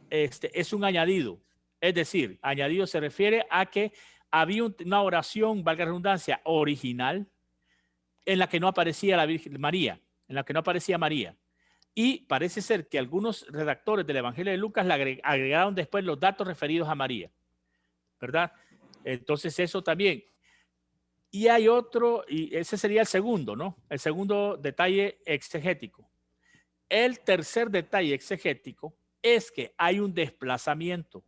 es un añadido. Es decir, añadido se refiere a que había una oración, valga la redundancia, original, en la que no aparecía la Virgen María, Y parece ser que algunos redactores del Evangelio de Lucas le agregaron después los datos referidos a María, ¿verdad? Entonces eso también. Y hay otro, y ese sería el segundo, ¿no? El segundo detalle exegético. El tercer detalle exegético es que hay un desplazamiento.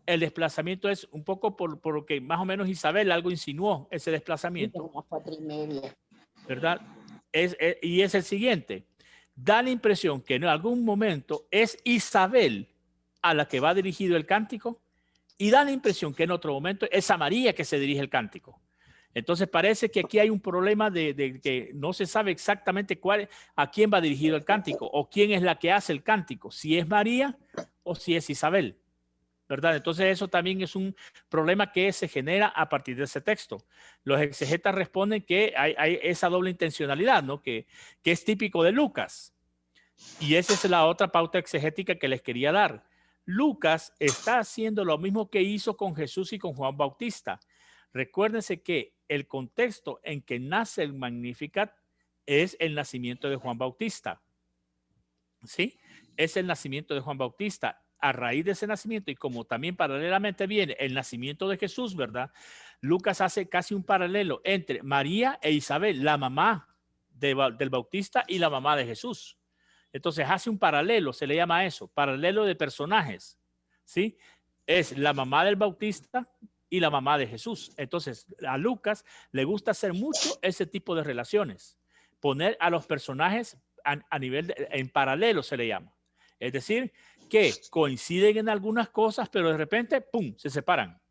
El desplazamiento es un poco por lo que más o menos Isabel algo insinuó, ese desplazamiento. ¿Verdad? Y es el siguiente. Da la impresión que en algún momento es Isabel a la que va dirigido el cántico y da la impresión que en otro momento es a María que se dirige el cántico. Entonces parece que aquí hay un problema de que no se sabe exactamente a quién va dirigido el cántico o quién es la que hace el cántico, si es María o si es Isabel, ¿verdad? Entonces eso también es un problema que se genera a partir de ese texto. Los exegetas responden que hay esa doble intencionalidad, ¿no? Que es típico de Lucas. Y esa es la otra pauta exegética que les quería dar. Lucas está haciendo lo mismo que hizo con Jesús y con Juan Bautista. Recuérdense que el contexto en que nace el Magnificat es el nacimiento de Juan Bautista. ¿Sí? Es el nacimiento de Juan Bautista. A raíz de ese nacimiento y como también paralelamente viene el nacimiento de Jesús, ¿verdad? Lucas hace casi un paralelo entre María e Isabel, la mamá del Bautista y la mamá de Jesús. Entonces hace un paralelo, se le llama eso, paralelo de personajes, ¿sí? Es la mamá del Bautista y la mamá de Jesús. Entonces a Lucas le gusta hacer mucho ese tipo de relaciones, poner a los personajes a nivel en paralelo se le llama. Es decir, que coinciden en algunas cosas, pero de repente, ¡pum!, se separan.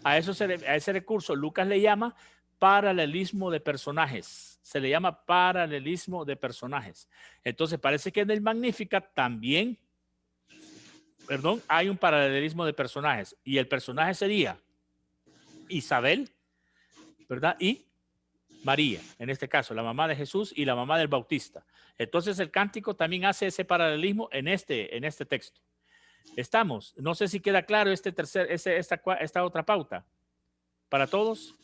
A ese recurso Lucas le llama paralelismo de personajes. Se le llama paralelismo de personajes. Entonces parece que en el Magnificat también, hay un paralelismo de personajes. Y el personaje sería Isabel, ¿verdad? Y María, en este caso, la mamá de Jesús y la mamá del Bautista. Entonces el cántico también hace ese paralelismo en este texto. Estamos, no sé si queda claro esta otra pauta. ¿Para todos?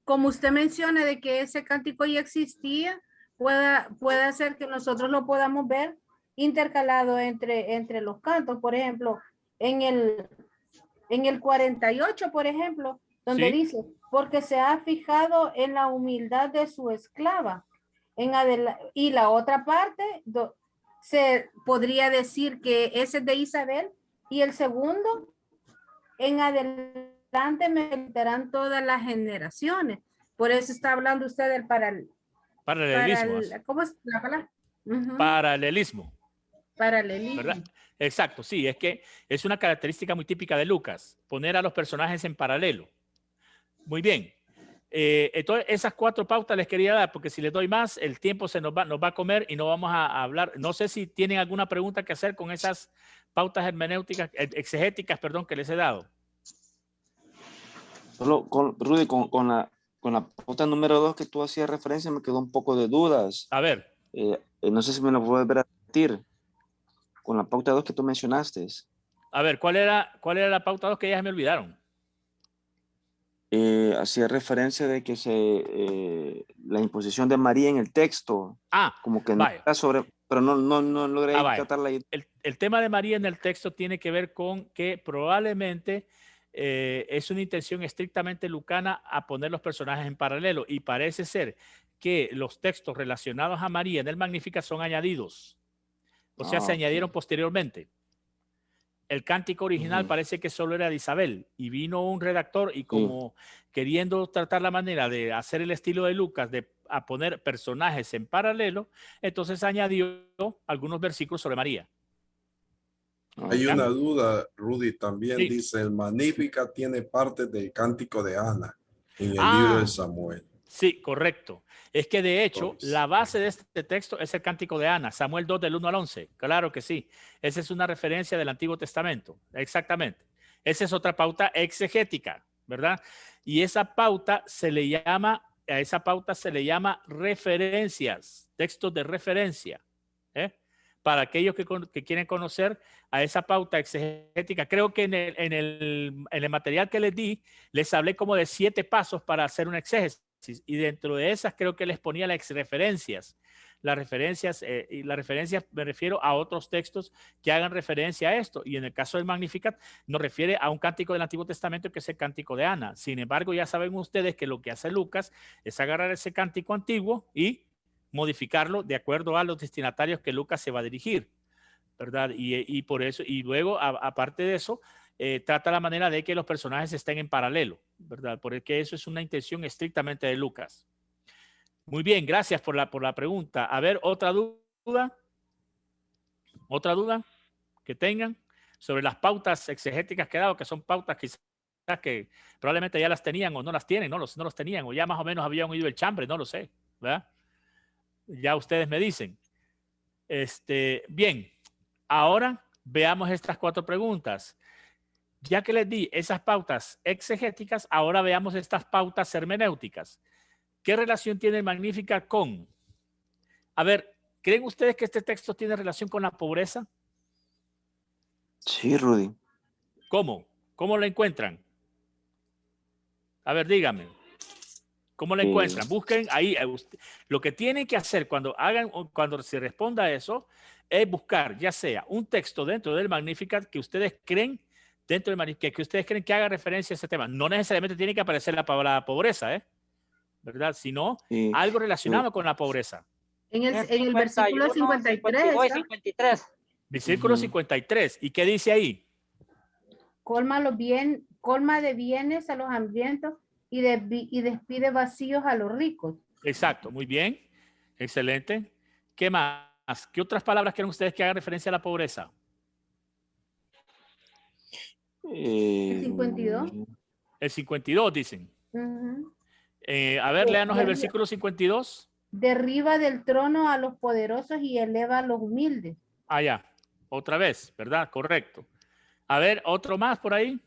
Como usted menciona de que ese cántico ya existía, puede ser que nosotros lo podamos ver intercalado entre los cantos. Por ejemplo, en el 48, por ejemplo, donde ¿sí? Dice, porque se ha fijado en la humildad de su esclava. Y la otra parte, se podría decir que ese es de Isabel, y el segundo, en adelante me meterán todas las generaciones. Por eso está hablando usted del paralelismo. ¿Cómo es la palabra? Paralelismo. Paralelismo. ¿Verdad? Exacto, sí, es que es una característica muy típica de Lucas, poner a los personajes en paralelo. Muy bien. Entonces, esas 4 pautas les quería dar, porque si les doy más, el tiempo nos va a comer y no vamos a hablar. No sé si tienen alguna pregunta que hacer con esas pautas hermenéuticas, exegéticas, perdón, que les he dado. Solo, Rudy, con la pauta número 2 que tú hacías referencia, me quedó un poco de dudas. A ver. No sé si me lo puedes volver a repetir. Con la pauta 2 que tú mencionaste. A ver, ¿cuál era la pauta 2 que ya se me olvidaron? Hacía referencia de que la imposición de María en el texto, como que no está sobre, pero no logré tratar la idea. El tema de María en el texto tiene que ver con que probablemente es una intención estrictamente lucana a poner los personajes en paralelo, y parece ser que los textos relacionados a María en el Magnificat son añadidos, o sea, se añadieron posteriormente. El cántico original parece que solo era de Isabel, y vino un redactor y como queriendo tratar la manera de hacer el estilo de Lucas, a poner personajes en paralelo, entonces añadió algunos versículos sobre María. Hay una duda, Rudy, también sí. Dice, el Magnificat tiene parte del cántico de Ana en el libro de Samuel. Sí, correcto. Es que de hecho, la base de este texto es el cántico de Ana, Samuel 2 del 1 al 11. Claro que sí. Esa es una referencia del Antiguo Testamento. Exactamente. Esa es otra pauta exegética, ¿verdad? Y esa pauta se le llama, referencias, textos de referencia. Para aquellos que quieren conocer a esa pauta exegética, creo que en el material que les di, les hablé como de 7 pasos para hacer una exégesis. Y dentro de esas creo que les ponía las referencias. Las referencias me refiero a otros textos que hagan referencia a esto. Y en el caso del Magnificat nos refiere a un cántico del Antiguo Testamento que es el cántico de Ana. Sin embargo, ya saben ustedes que lo que hace Lucas es agarrar ese cántico antiguo y modificarlo de acuerdo a los destinatarios que Lucas se va a dirigir, ¿verdad? Y por eso, y luego, aparte de eso, trata la manera de que los personajes estén en paralelo, ¿verdad? Porque eso es una intención estrictamente de Lucas. Muy bien, gracias por la pregunta. A ver, ¿otra duda? ¿Otra duda que tengan sobre las pautas exegéticas que he dado, que son pautas quizás que probablemente ya las tenían o no las tienen, no los tenían, o ya más o menos habían oído el chambre, no lo sé, ¿verdad? Ya ustedes me dicen. Bien, ahora veamos estas 4 preguntas. Ya que les di esas pautas exegéticas, ahora veamos estas pautas hermenéuticas. ¿Qué relación tiene el Magnificat con? A ver, ¿creen ustedes que este texto tiene relación con la pobreza? Sí, Rudy. ¿Cómo? ¿Cómo lo encuentran? A ver, díganme. ¿Cómo lo encuentran? Busquen ahí. Lo que tienen que hacer cuando se responda a eso es buscar ya sea un texto dentro del Magnificat que ustedes creen que ustedes creen que haga referencia a ese tema. No necesariamente tiene que aparecer la palabra pobreza, ¿verdad? Sino algo relacionado con la pobrra. En el versículo 53. Versículo 53. ¿Y qué dice ahí? Colma de bienes a los hambrientos y despide vacíos a los ricos. Exacto, muy bien. Excelente. ¿Qué más? ¿Qué otras palabras quieren ustedes que hagan referencia a la pobreza? El 52. El 52, dicen. A ver, léanos el versículo 52. Derriba del trono a los poderosos y eleva a los humildes. Ah, ya. Otra vez, ¿verdad? Correcto. A ver, otro más por ahí.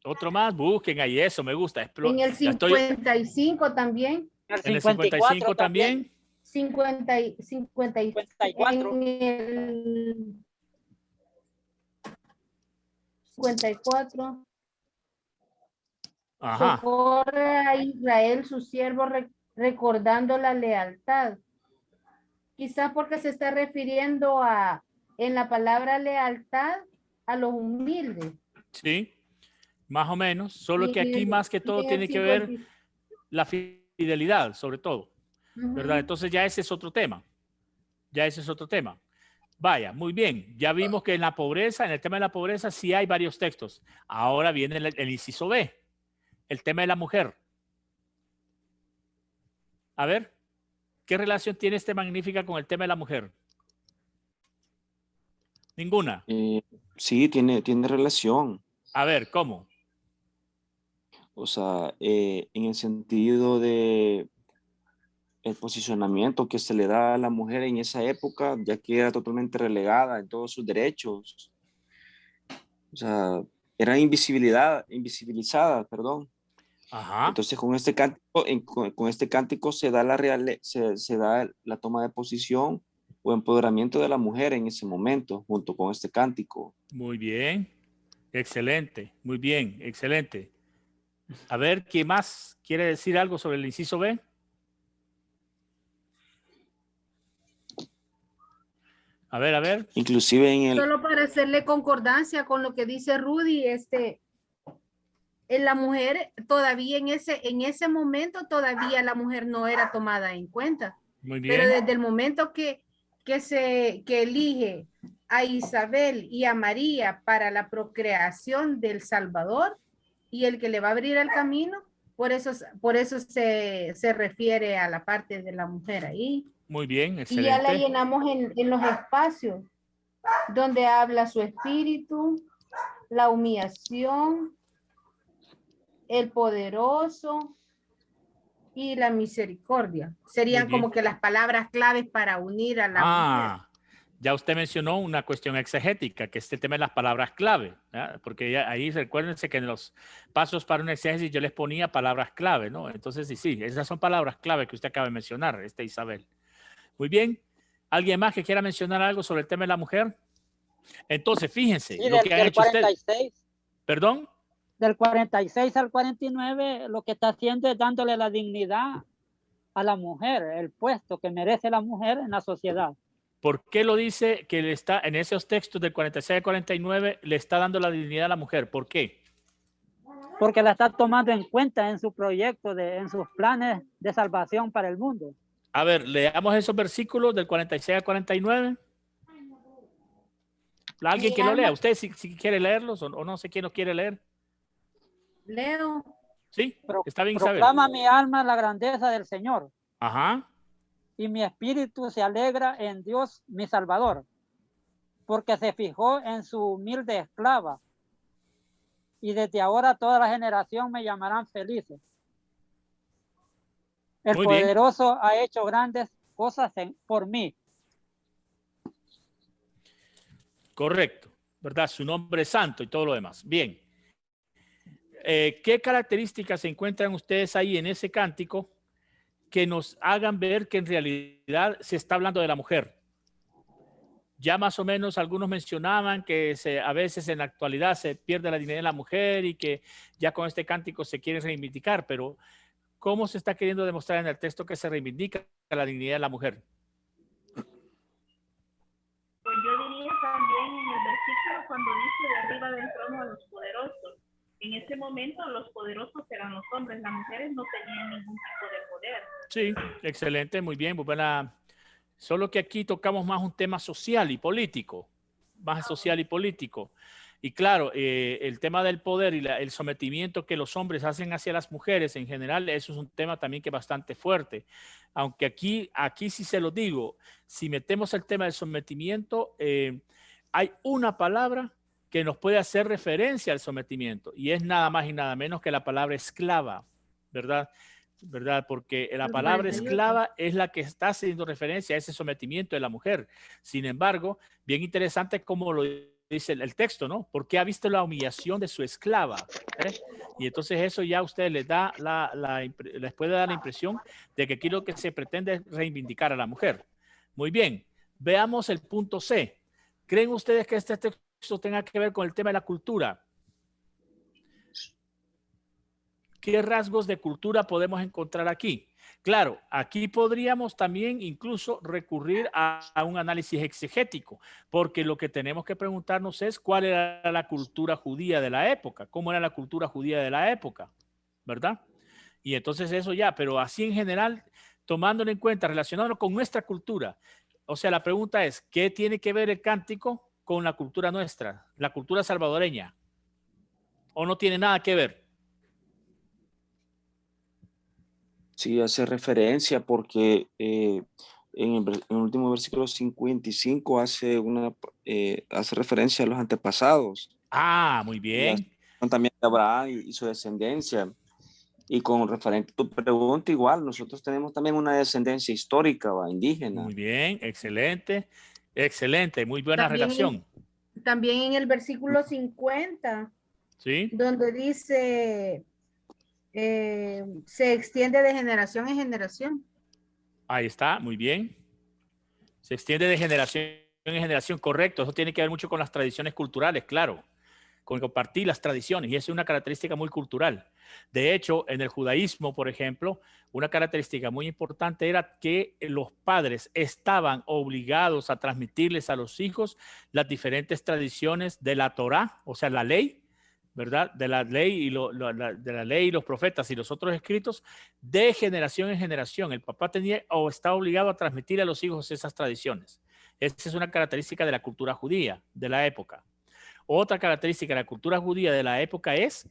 Otro más, busquen ahí, eso me gusta. En el 55 también. En el 55 también. 54. En el 54. Ajá. Socorre a Israel, su siervo, recordando la lealtad. Quizás porque se está refiriendo en la palabra lealtad a los humildes. Sí, más o menos. Solo que aquí más que todo tiene que ver la fidelidad, sobre todo. ¿Verdad? Entonces ya ese es otro tema. Vaya, muy bien. Ya vimos que en la pobreza, en el tema de la pobreza, sí hay varios textos. Ahora viene el inciso B, el tema de la mujer. A ver, ¿qué relación tiene este Magnificat con el tema de la mujer? Ninguna. Sí, tiene relación. A ver, ¿cómo? O sea, en el sentido de el posicionamiento que se le da a la mujer en esa época, ya que era totalmente relegada en todos sus derechos. O sea, era invisibilizada, perdón. Ajá. Entonces con este cántico, con este cántico se da se da la toma de posición o empoderamiento de la mujer en ese momento, junto con este cántico. Muy bien, excelente, muy bien, excelente. A ver, ¿quién más quiere decir algo sobre el inciso B? A ver. Inclusive en el... Solo para hacerle concordancia con lo que dice Rudy, en la mujer todavía en ese momento todavía la mujer no era tomada en cuenta. Muy bien. Pero desde el momento que elige a Isabel y a María para la procreación del Salvador y el que le va a abrir el camino, por eso se refiere a la parte de la mujer ahí. Muy bien, excelente. Y ya la llenamos en los espacios donde habla su espíritu, la humillación, el poderoso y la misericordia. Serían como que las palabras claves para unir a la mujer. Ya usted mencionó una cuestión exegética, que este tema de las palabras clave, ¿verdad? Porque ya ahí recuérdense que en los pasos para un exégesis yo les ponía palabras clave, ¿no? Entonces, sí, esas son palabras clave que usted acaba de mencionar, Isabel. Muy bien. ¿Alguien más que quiera mencionar algo sobre el tema de la mujer? Entonces, fíjense, sí, lo que han hecho 46. ustedes. ¿Perdón? Del 46 al 49, lo que está haciendo es dándole la dignidad a la mujer, el puesto que merece la mujer en la sociedad. ¿Por qué lo dice que le está en esos textos del 46 al 49 le está dando la dignidad a la mujer? ¿Por qué? Porque la está tomando en cuenta en su proyecto, en sus planes de salvación para el mundo. A ver, leamos esos versículos del 46 al 49. ¿Alguien que lo lea? ¿Usted si quiere leerlos o no sé quién los quiere leer? Leo. Sí, está bien, Isabel. Proclama mi alma la grandeza del Señor. Ajá. Y mi espíritu se alegra en Dios mi Salvador, porque se fijó en su humilde esclava. Y desde ahora toda la generación me llamarán felices. El Muy poderoso bien. Ha hecho grandes cosas por mí. Correcto, ¿verdad? Su nombre es santo y todo lo demás. Bien. ¿Qué características se encuentran ustedes ahí en ese cántico que nos hagan ver que en realidad se está hablando de la mujer? Ya más o menos algunos mencionaban que a veces en la actualidad se pierde la dignidad de la mujer y que ya con este cántico se quiere reivindicar, pero ¿cómo se está queriendo demostrar en el texto que se reivindica la dignidad de la mujer? Pues yo diría también en el versículo cuando dice de arriba del trono a los poderosos. En ese momento los poderosos eran los hombres, las mujeres no tenían ningún tipo de poder. Sí, excelente, muy bien, muy buena. Solo que aquí tocamos más un tema social y político, más social y político. Y claro, el tema del poder y el sometimiento que los hombres hacen hacia las mujeres en general, eso es un tema también que es bastante fuerte. Aunque aquí sí se lo digo, si metemos el tema del sometimiento, hay una palabra que nos puede hacer referencia al sometimiento y es nada más y nada menos que la palabra esclava, ¿verdad? Porque la palabra esclava es la que está haciendo referencia a ese sometimiento de la mujer. Sin embargo, bien interesante como lo dice el texto, ¿no? Porque ha visto la humillación de su esclava. Y entonces eso ya a ustedes les da les puede dar la impresión de que aquí lo que se pretende es reivindicar a la mujer. Muy bien, veamos el punto C. ¿Creen ustedes que este texto tenga que ver con el tema de la cultura? ¿Qué rasgos de cultura podemos encontrar aquí? Claro, aquí podríamos también incluso recurrir a un análisis exegético, porque lo que tenemos que preguntarnos es cuál era la cultura judía de la época, cómo era la cultura judía de la época, ¿verdad? Y entonces eso ya, pero así en general, tomándolo en cuenta, relacionándolo con nuestra cultura. O sea, la pregunta es, ¿qué tiene que ver el cántico con la cultura nuestra, la cultura salvadoreña? ¿O no tiene nada que ver? Sí, hace referencia porque en el último versículo 55 hace referencia a los antepasados. Muy bien. También de Abraham y su descendencia. Y con referente a tu pregunta, igual, nosotros tenemos también una descendencia histórica, indígena. Muy bien, excelente, excelente, muy buena relación. También en el versículo 50, ¿sí? Donde dice, se extiende de generación en generación. Ahí está, muy bien. Se extiende de generación en generación, correcto. Eso tiene que ver mucho con las tradiciones culturales, claro. Con compartir las tradiciones, y esa es una característica muy cultural. De hecho, en el judaísmo, por ejemplo, una característica muy importante era que los padres estaban obligados a transmitirles a los hijos las diferentes tradiciones de la Torá, o sea, la ley, ¿verdad? De la ley de la ley y los profetas y los otros escritos, de generación en generación. El papá tenía o estaba obligado a transmitir a los hijos esas tradiciones. Esa es una característica de la cultura judía de la época. Otra característica de la cultura judía de la época es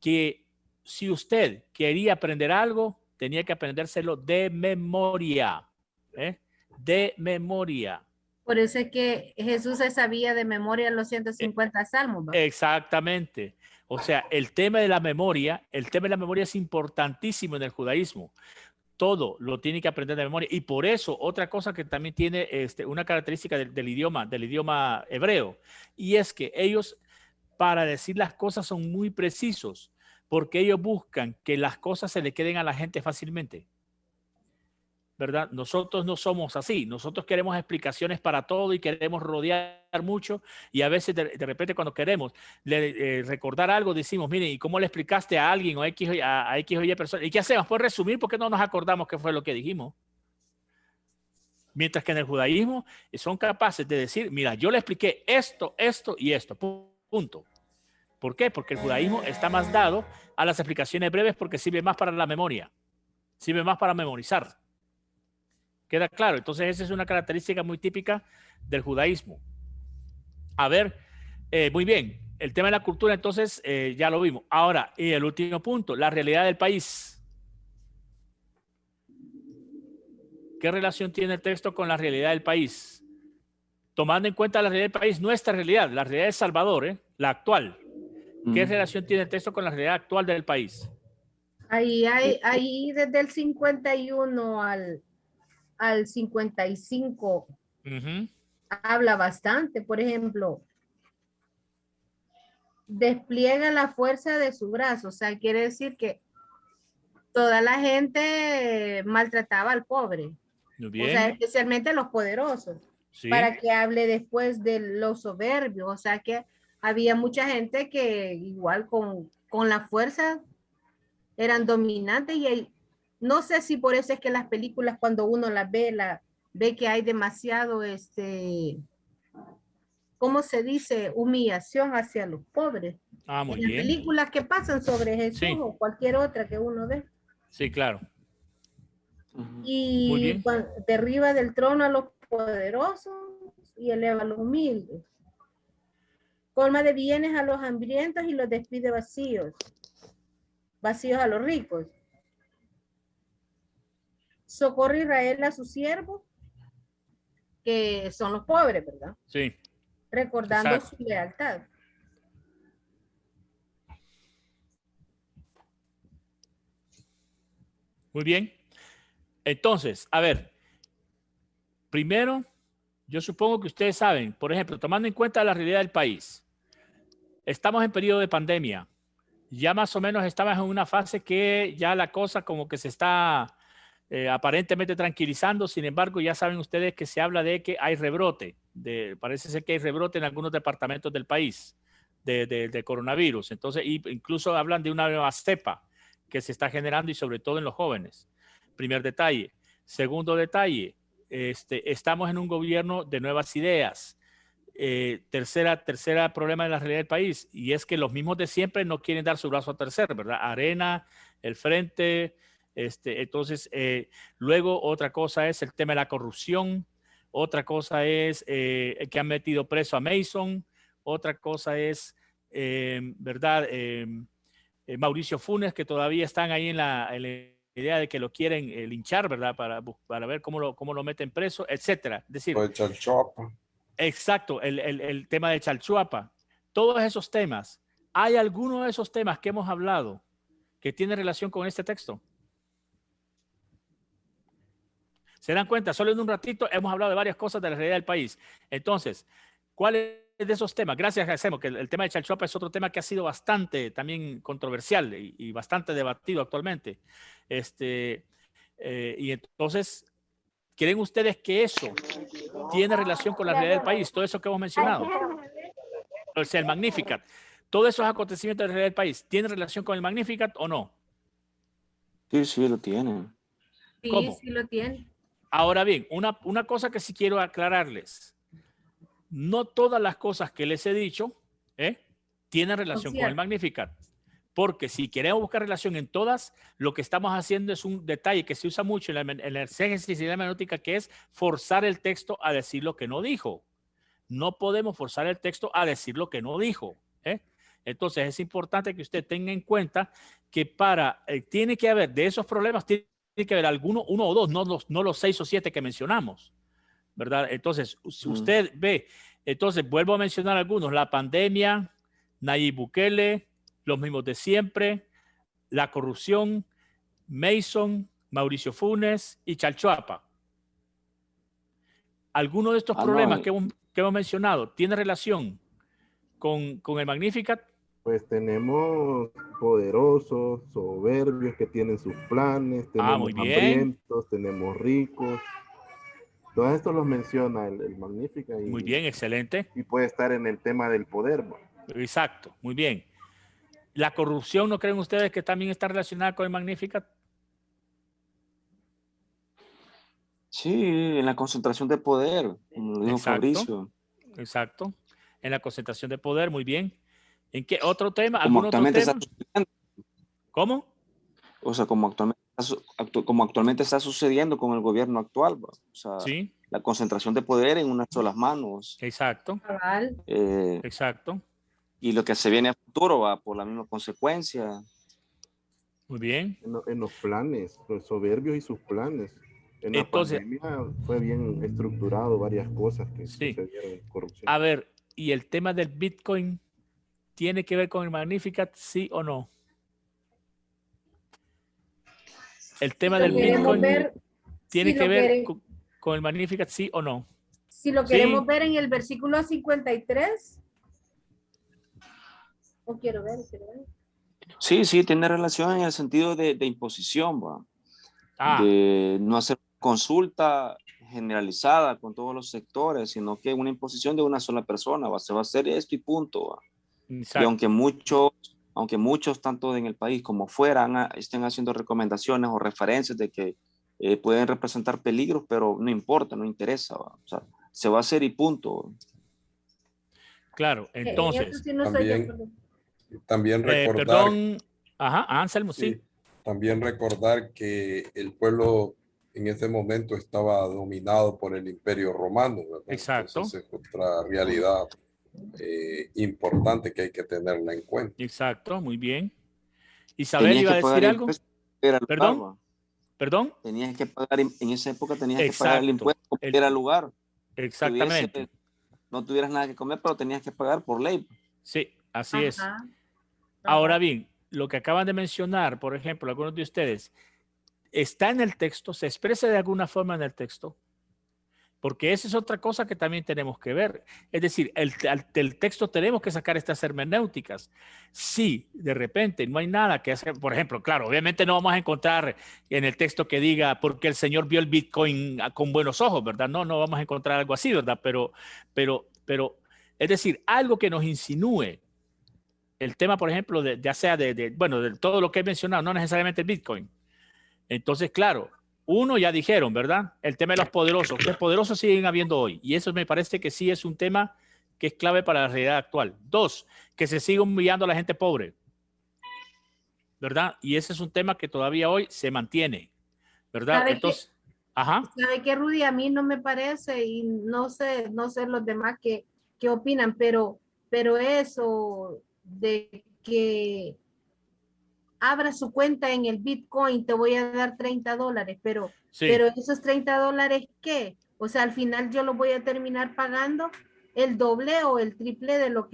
que si usted quería aprender algo, tenía que aprendérselo de memoria. De memoria. Por eso es que Jesús se sabía de memoria los 150 salmos, ¿va? Exactamente. O sea, el tema de la memoria es importantísimo en el judaísmo. Todo lo tiene que aprender de memoria. Y por eso, otra cosa que también tiene una característica del idioma hebreo, y es que ellos, para decir las cosas, son muy precisos, porque ellos buscan que las cosas se le queden a la gente fácilmente. ¿Verdad? Nosotros no somos así. Nosotros queremos explicaciones para todo y queremos rodear mucho, y a veces de repente cuando queremos recordar algo decimos, miren, ¿y cómo le explicaste a alguien o a X o Y persona? ¿Y qué hacemos? Pues resumir, porque no nos acordamos qué fue lo que dijimos. Mientras que en el judaísmo son capaces de decir, mira, yo le expliqué esto, esto y esto, punto. ¿Por qué? Porque el judaísmo está más dado a las explicaciones breves, porque sirve más para la memoria, sirve más para memorizar. ¿Queda claro? Entonces esa es una característica muy típica del judaísmo. A ver, muy bien. El tema de la cultura, entonces, ya lo vimos. Ahora, y el último punto, la realidad del país. ¿Qué relación tiene el texto con la realidad del país? Tomando en cuenta la realidad del país, nuestra realidad, la realidad de Salvador, la actual. ¿Qué relación tiene el texto con la realidad actual del país? Ahí desde el 51 al 55 habla bastante. Por ejemplo, despliega la fuerza de su brazo. O sea, quiere decir que toda la gente maltrataba al pobre. Muy bien. O sea, especialmente los poderosos. Sí. Para que hable después de los soberbios. O sea, que había mucha gente que igual con la fuerza eran dominantes, y no sé si por eso es que las películas, cuando uno las ve que hay demasiado, ¿cómo se dice? Humillación hacia los pobres. Muy en bien. Las películas que pasan sobre Jesús, sí, o cualquier otra que uno ve. Sí, claro. Y derriba del trono a los poderosos y eleva a los humildes. Colma de bienes a los hambrientos y los despide vacíos a los ricos. Socorre Israel a sus siervos, que son los pobres, ¿verdad? Sí. Recordando su lealtad. Muy bien. Entonces, a ver, primero, yo supongo que ustedes saben, por ejemplo, tomando en cuenta la realidad del país, estamos en periodo de pandemia. Ya más o menos estamos en una fase que ya la cosa como que se está aparentemente tranquilizando. Sin embargo, ya saben ustedes que se habla de que hay rebrote. Parece ser que hay rebrote en algunos departamentos del país de coronavirus. Entonces, incluso hablan de una nueva cepa que se está generando, y sobre todo en los jóvenes. Primer detalle. Segundo detalle, estamos en un gobierno de nuevas ideas. Tercera problema de la realidad del país, y es que los mismos de siempre no quieren dar su brazo a torcer, ¿verdad? Arena, el Frente, entonces luego otra cosa es el tema de la corrupción, otra cosa es que han metido preso a Mason, otra cosa es ¿verdad? Mauricio Funes, que todavía están ahí en la idea de que lo quieren linchar, ¿verdad? Para ver cómo lo meten preso, etcétera. Es decir, exacto, el tema de Chalchuapa. Todos esos temas. Hay algunos de esos temas que hemos hablado que tiene relación con este texto? ¿Se dan cuenta? Solo en un ratito hemos hablado de varias cosas de la realidad del país. Entonces, ¿cuáles de esos temas? Gracias, hacemos que el tema de Chalchuapa es otro tema que ha sido bastante también controversial y bastante debatido actualmente. Y entonces, ¿creen ustedes que eso tiene relación con la realidad del país? Todo eso que hemos mencionado. O sea, el Magnificat. Todos esos acontecimientos de la realidad del país, ¿tienen relación con el Magnificat o no? Sí, sí, lo tienen. Sí, ¿Cómo? sí lo tienen. Ahora bien, una cosa que sí quiero aclararles. No todas las cosas que les he dicho tienen relación con el Magnificat. Porque si queremos buscar relación en todas, lo que estamos haciendo es un detalle que se usa mucho en la exégesis y la hermenéutica, que es forzar el texto a decir lo que no dijo. No podemos forzar el texto a decir lo que no dijo. Entonces es importante que usted tenga en cuenta que tiene que haber de esos problemas, tiene que haber uno o dos, no los 6 o 7 que mencionamos, ¿verdad? Entonces, si usted ve, entonces vuelvo a mencionar algunos: la pandemia, Nayib Bukele, los mismos de siempre, la corrupción, Mason, Mauricio Funes y Chalchuapa. ¿Alguno de estos problemas que hemos mencionado tiene relación con el Magnificat? Pues tenemos poderosos, soberbios que tienen sus planes, tenemos hambrientos, tenemos ricos. Todos estos los menciona el Magnificat. Muy bien, excelente. Y puede estar en el tema del poder. Exacto, muy bien. ¿La corrupción no creen ustedes que también está relacionada con el Magnificat? Sí, en la concentración de poder, como lo dijo Fabricio. Exacto, en la concentración de poder, muy bien. ¿En qué otro tema? Como ¿Algún otro tema? ¿Cómo? O sea, como actualmente está sucediendo con el gobierno actual, o sea, sí, la concentración de poder en unas solas manos. Exacto. Exacto. Y lo que se viene a futuro va por la misma consecuencia. Muy bien. En los planes, los soberbios y sus planes. En la pandemia fue bien estructurado varias cosas que sucedieron, corrupción. A ver, ¿y el tema del Bitcoin tiene que ver con el Magnificat, sí o no? El tema del Bitcoin tiene que ver con el Magnificat, sí o no. Si lo queremos ver en el versículo 53. ¿O quiero ver? Sí, sí, tiene relación en el sentido de imposición, de no hacer consulta generalizada con todos los sectores, sino que una imposición de una sola persona, se va a hacer esto y punto. Y aunque muchos, tanto en el país como fuera, estén haciendo recomendaciones o referencias de que pueden representar peligros, pero no importa, no interesa, o sea, se va a hacer y punto. Claro, entonces. También recordar. Perdón, Anselmo, sí. También recordar que el pueblo en ese momento estaba dominado por el Imperio Romano, ¿verdad? Exacto. Entonces es otra realidad importante que hay que tenerla en cuenta. Exacto, muy bien. Isabel iba a decir algo. ¿Perdón? Tenías que pagar, en esa época tenías que pagar el impuesto como era el lugar. Exactamente. No tuvieras nada que comer, pero tenías que pagar por ley. Sí, así es. Ahora bien, lo que acaban de mencionar, por ejemplo, algunos de ustedes, está en el texto, se expresa de alguna forma en el texto, porque esa es otra cosa que también tenemos que ver. Es decir, del texto tenemos que sacar estas hermenéuticas. Si de repente no hay nada que hacer, por ejemplo, claro, obviamente no vamos a encontrar en el texto que diga porque el Señor vio el Bitcoin con buenos ojos, ¿verdad? No vamos a encontrar algo así, ¿verdad? Pero, es decir, algo que nos insinúe el tema, por ejemplo, ya sea de todo lo que he mencionado, no necesariamente el Bitcoin. Entonces, claro, uno ya dijeron, ¿verdad? El tema de los poderosos. Los poderosos siguen habiendo hoy. Y eso me parece que sí es un tema que es clave para la realidad actual. 2, que se sigue humillando a la gente pobre, ¿verdad? Y ese es un tema que todavía hoy se mantiene, ¿verdad? Entonces, ¿sabe qué, Rudy? A mí no me parece, y no sé los demás qué opinan, pero eso de que abra su cuenta en el Bitcoin, te voy a dar $30, pero esos $30, ¿qué? O sea, al final yo lo voy a terminar pagando el doble o el triple de lo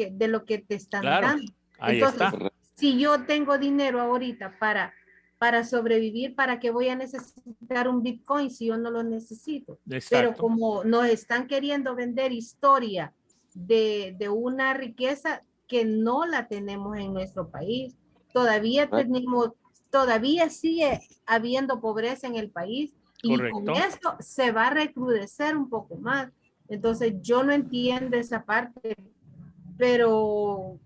que te están dando. Ahí entonces, está. Si yo tengo dinero ahorita para sobrevivir, ¿para qué voy a necesitar un Bitcoin si yo no lo necesito? Exacto. Pero como nos están queriendo vender historia de una riqueza que no la tenemos en nuestro país, todavía sigue habiendo pobreza en el país y Correcto. con esto se va a recrudecer un poco más. Entonces yo no entiendo esa parte, pero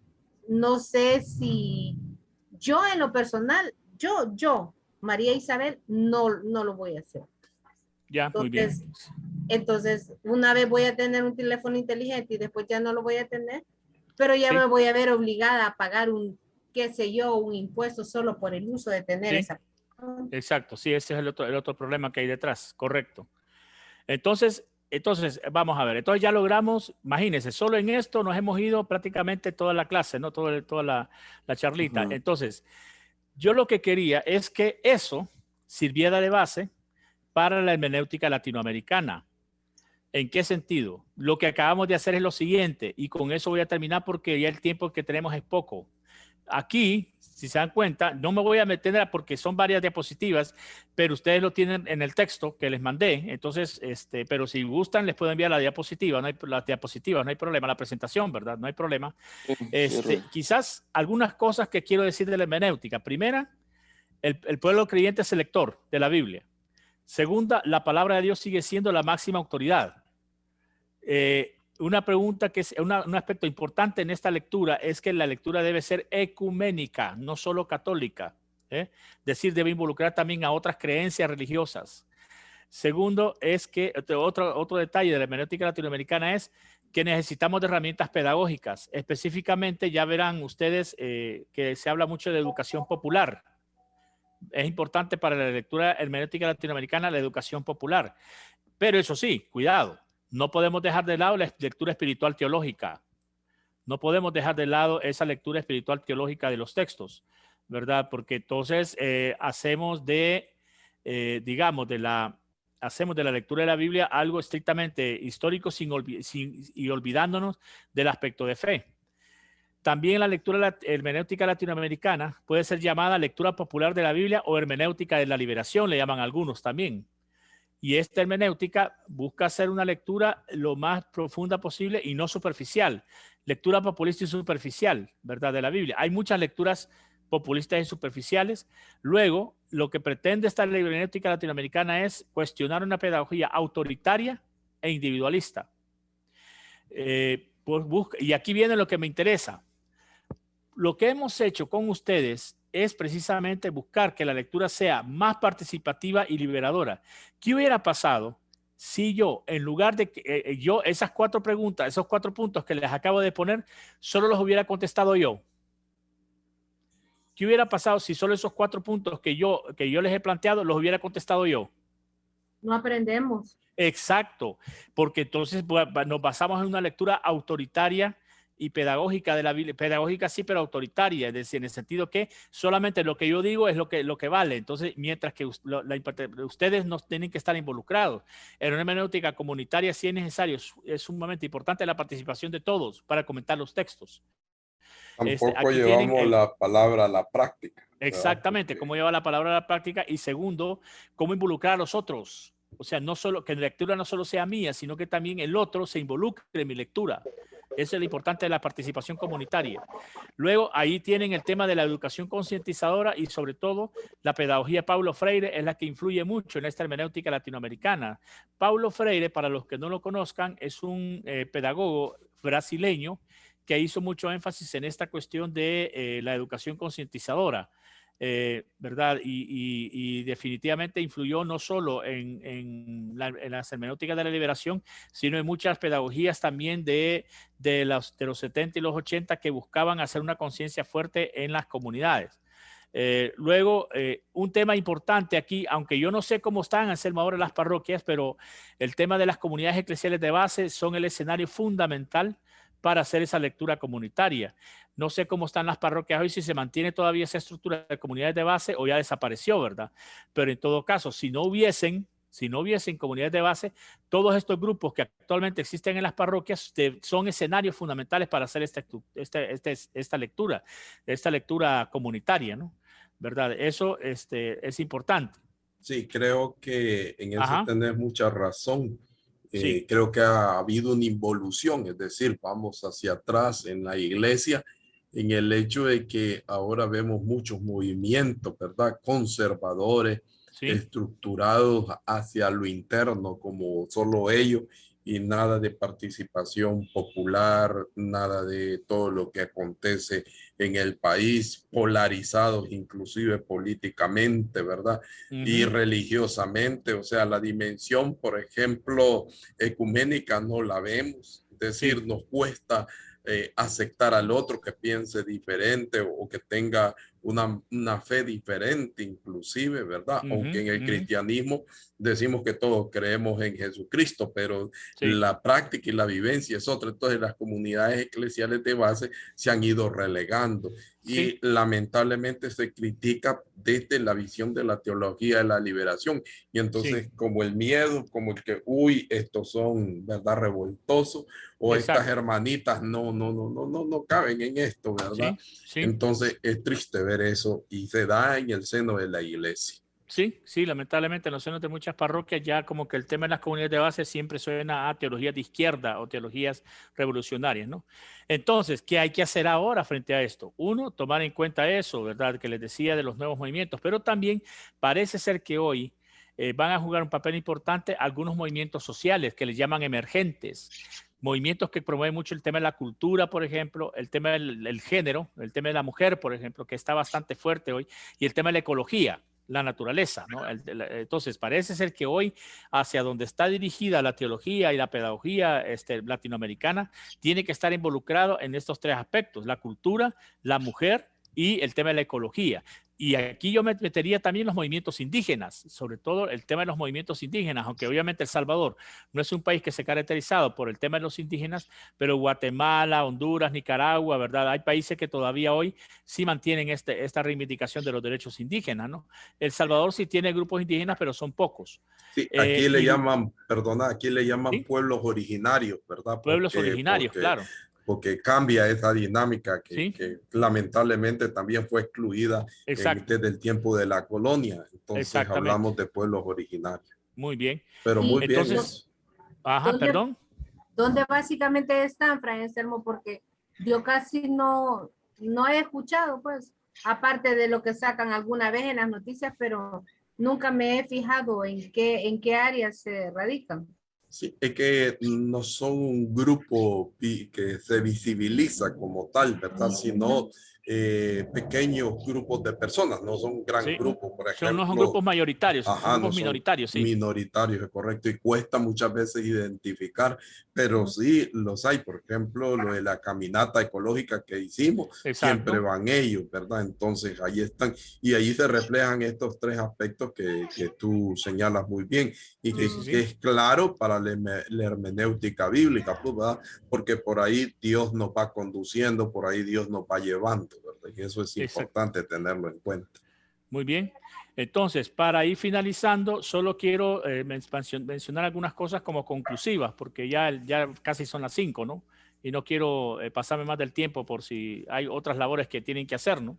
no sé si yo en lo personal, yo, María Isabel, no lo voy a hacer. Ya, muy bien. Entonces, una vez voy a tener un teléfono inteligente y después ya no lo voy a tener, pero ya me voy a ver obligada a pagar un, qué sé yo, un impuesto solo por el uso de tener esa. Exacto, sí, ese es el otro problema que hay detrás, correcto. Entonces, vamos a ver, entonces ya logramos, imagínense, solo en esto nos hemos ido prácticamente toda la clase, ¿no? Toda la charlita. Entonces, yo lo que quería es que eso sirviera de base para la hermenéutica latinoamericana. ¿En qué sentido? Lo que acabamos de hacer es lo siguiente, y con eso voy a terminar porque ya el tiempo que tenemos es poco. Aquí, si se dan cuenta, no me voy a meter porque son varias diapositivas, pero ustedes lo tienen en el texto que les mandé. Entonces, pero si gustan, les puedo enviar la diapositiva. Las diapositivas, no hay problema. La presentación, ¿verdad? No hay problema. Quizás algunas cosas que quiero decir de la hermenéutica. Primera, el pueblo creyente es el lector de la Biblia. Segunda, la palabra de Dios sigue siendo la máxima autoridad. Una pregunta que es un aspecto importante en esta lectura es que la lectura debe ser ecuménica, no solo católica. Es decir, debe involucrar también a otras creencias religiosas. Segundo, es que otro detalle de la hermenéutica latinoamericana es que necesitamos de herramientas pedagógicas. Específicamente, ya verán ustedes que se habla mucho de educación popular. Es importante para la lectura hermenéutica latinoamericana la educación popular. Pero eso sí, cuidado. No podemos dejar de lado la lectura espiritual teológica. No podemos dejar de lado esa lectura espiritual teológica de los textos, ¿verdad? Porque entonces hacemos de la lectura de la Biblia algo estrictamente histórico y olvidándonos del aspecto de fe. También la lectura hermenéutica latinoamericana puede ser llamada lectura popular de la Biblia o hermenéutica de la liberación, le llaman algunos también. Y esta hermenéutica busca hacer una lectura lo más profunda posible y no superficial. Lectura populista y superficial, ¿verdad? De la Biblia. Hay muchas lecturas populistas y superficiales. Luego, lo que pretende esta hermenéutica latinoamericana es cuestionar una pedagogía autoritaria e individualista. Y aquí viene lo que me interesa. Lo que hemos hecho con ustedes es precisamente buscar que la lectura sea más participativa y liberadora. ¿Qué hubiera pasado si yo, en lugar de que esas 4 preguntas, esos 4 puntos que les acabo de poner, solo los hubiera contestado yo? ¿Qué hubiera pasado si solo esos 4 puntos que yo les he planteado los hubiera contestado yo? No aprendemos. Exacto, porque entonces nos basamos en una lectura autoritaria y pedagógica de la Biblia, pedagógica sí, pero autoritaria, es decir, en el sentido que solamente lo que yo digo es lo que vale. Entonces, mientras que ustedes no tienen que estar involucrados. En una hermenéutica comunitaria, si es necesario, es sumamente importante la participación de todos para comentar los textos. Tampoco llevamos la palabra a la práctica. Exactamente, cómo llevar la palabra a la práctica. Y segundo, cómo involucrar a los otros. O sea, no solo que la lectura no solo sea mía, sino que también el otro se involucre en mi lectura. Eso es lo importante de la participación comunitaria. Luego, ahí tienen el tema de la educación concientizadora y sobre todo la pedagogía de Paulo Freire es la que influye mucho en esta hermenéutica latinoamericana. Paulo Freire, para los que no lo conozcan, es un pedagogo brasileño que hizo mucho énfasis en esta cuestión de la educación concientizadora. ¿Verdad? Y definitivamente influyó no solo en las hermenéuticas de la liberación, sino en muchas pedagogías también de los 70 y los 80 que buscaban hacer una conciencia fuerte en las comunidades. Luego, un tema importante aquí, aunque yo no sé cómo están, Anselmo, ahora las parroquias, pero el tema de las comunidades eclesiales de base son el escenario fundamental para hacer esa lectura comunitaria. No sé cómo están las parroquias hoy, si se mantiene todavía esa estructura de comunidades de base o ya desapareció, ¿verdad? Pero en todo caso, si no hubiesen Si no hubiesen comunidades de base, todos estos grupos que actualmente existen en las parroquias son escenarios fundamentales para hacer esta lectura comunitaria, ¿no? ¿Verdad? Eso es importante. Sí, creo que en eso tenés mucha razón. Sí. Creo que ha habido una involución, es decir, vamos hacia atrás en la iglesia, en el hecho de que ahora vemos muchos movimientos, ¿verdad? Conservadores, sí, estructurados hacia lo interno, como solo ellos, y nada de participación popular, nada de todo lo que acontece en el país, polarizados inclusive políticamente, ¿verdad? Y religiosamente, o sea, la dimensión, por ejemplo, ecuménica no la vemos, es decir, sí, nos cuesta aceptar al otro que piense diferente o que tenga una fe diferente inclusive, ¿verdad? Aunque en el cristianismo decimos que todos creemos en Jesucristo, pero la práctica y la vivencia es otra. Entonces las comunidades eclesiales de base se han ido relegando y lamentablemente se critica desde la visión de la teología de la liberación. Y entonces como el miedo, como el que, uy, estos son, ¿verdad? Revoltosos, o estas hermanitas no caben en esto, ¿verdad? Entonces es triste ver eso y se da en el seno de la iglesia. Sí, lamentablemente en los senos de muchas parroquias ya como que el tema de las comunidades de base siempre suena a teologías de izquierda o teologías revolucionarias, ¿no? Entonces, ¿qué hay que hacer ahora frente a esto? Uno, tomar en cuenta eso, ¿verdad? Que les decía de los nuevos movimientos, pero también parece ser que hoy van a jugar un papel importante algunos movimientos sociales que les llaman emergentes. Movimientos que promueven mucho el tema de la cultura, por ejemplo, el tema del género, el tema de la mujer, por ejemplo, que está bastante fuerte hoy, y el tema de la ecología, la naturaleza, ¿no? Entonces, parece ser que hoy, hacia donde está dirigida la teología y la pedagogía latinoamericana, tiene que estar involucrado en estos tres aspectos: la cultura, la mujer y el tema de la ecología. Y aquí yo me metería también los movimientos indígenas, sobre todo el tema de los movimientos indígenas, aunque obviamente El Salvador no es un país que se ha caracterizado por el tema de los indígenas, pero Guatemala, Honduras, Nicaragua, ¿verdad? Hay países que todavía hoy sí mantienen esta reivindicación de los derechos indígenas, ¿no? El Salvador sí tiene grupos indígenas, pero son pocos. Sí, aquí le llaman, perdona, aquí le llaman pueblos originarios, ¿verdad? Pueblos originarios, claro. Porque cambia esa dinámica que lamentablemente también fue excluida desde el tiempo de la colonia. Entonces hablamos de pueblos originarios. Muy bien. Pero muy bien. Perdón. ¿Dónde básicamente están, Fray Anselmo? Porque yo casi no he escuchado, pues, aparte de lo que sacan alguna vez en las noticias, pero nunca me he fijado en qué áreas se radican. Sí, es que no son un grupo que se visibiliza como tal, ¿verdad? Sino pequeños grupos de personas, no son un gran grupo, por ejemplo. No son grupos mayoritarios, son grupos minoritarios, sí. Minoritarios, es correcto, y cuesta muchas veces identificar, pero sí los hay. Por ejemplo, lo de la caminata ecológica que hicimos, siempre van ellos, ¿verdad? Entonces ahí están, y ahí se reflejan estos tres aspectos que tú señalas muy bien, y que es claro para la hermenéutica bíblica, ¿verdad? Porque por ahí Dios nos va conduciendo, por ahí Dios nos va llevando, ¿verdad? Y eso es importante tenerlo en cuenta. Muy bien. Entonces, para ir finalizando, solo quiero mencionar algunas cosas como conclusivas, porque ya casi son las 5, ¿no? Y no quiero pasarme más del tiempo por si hay otras labores que tienen que hacer, ¿no?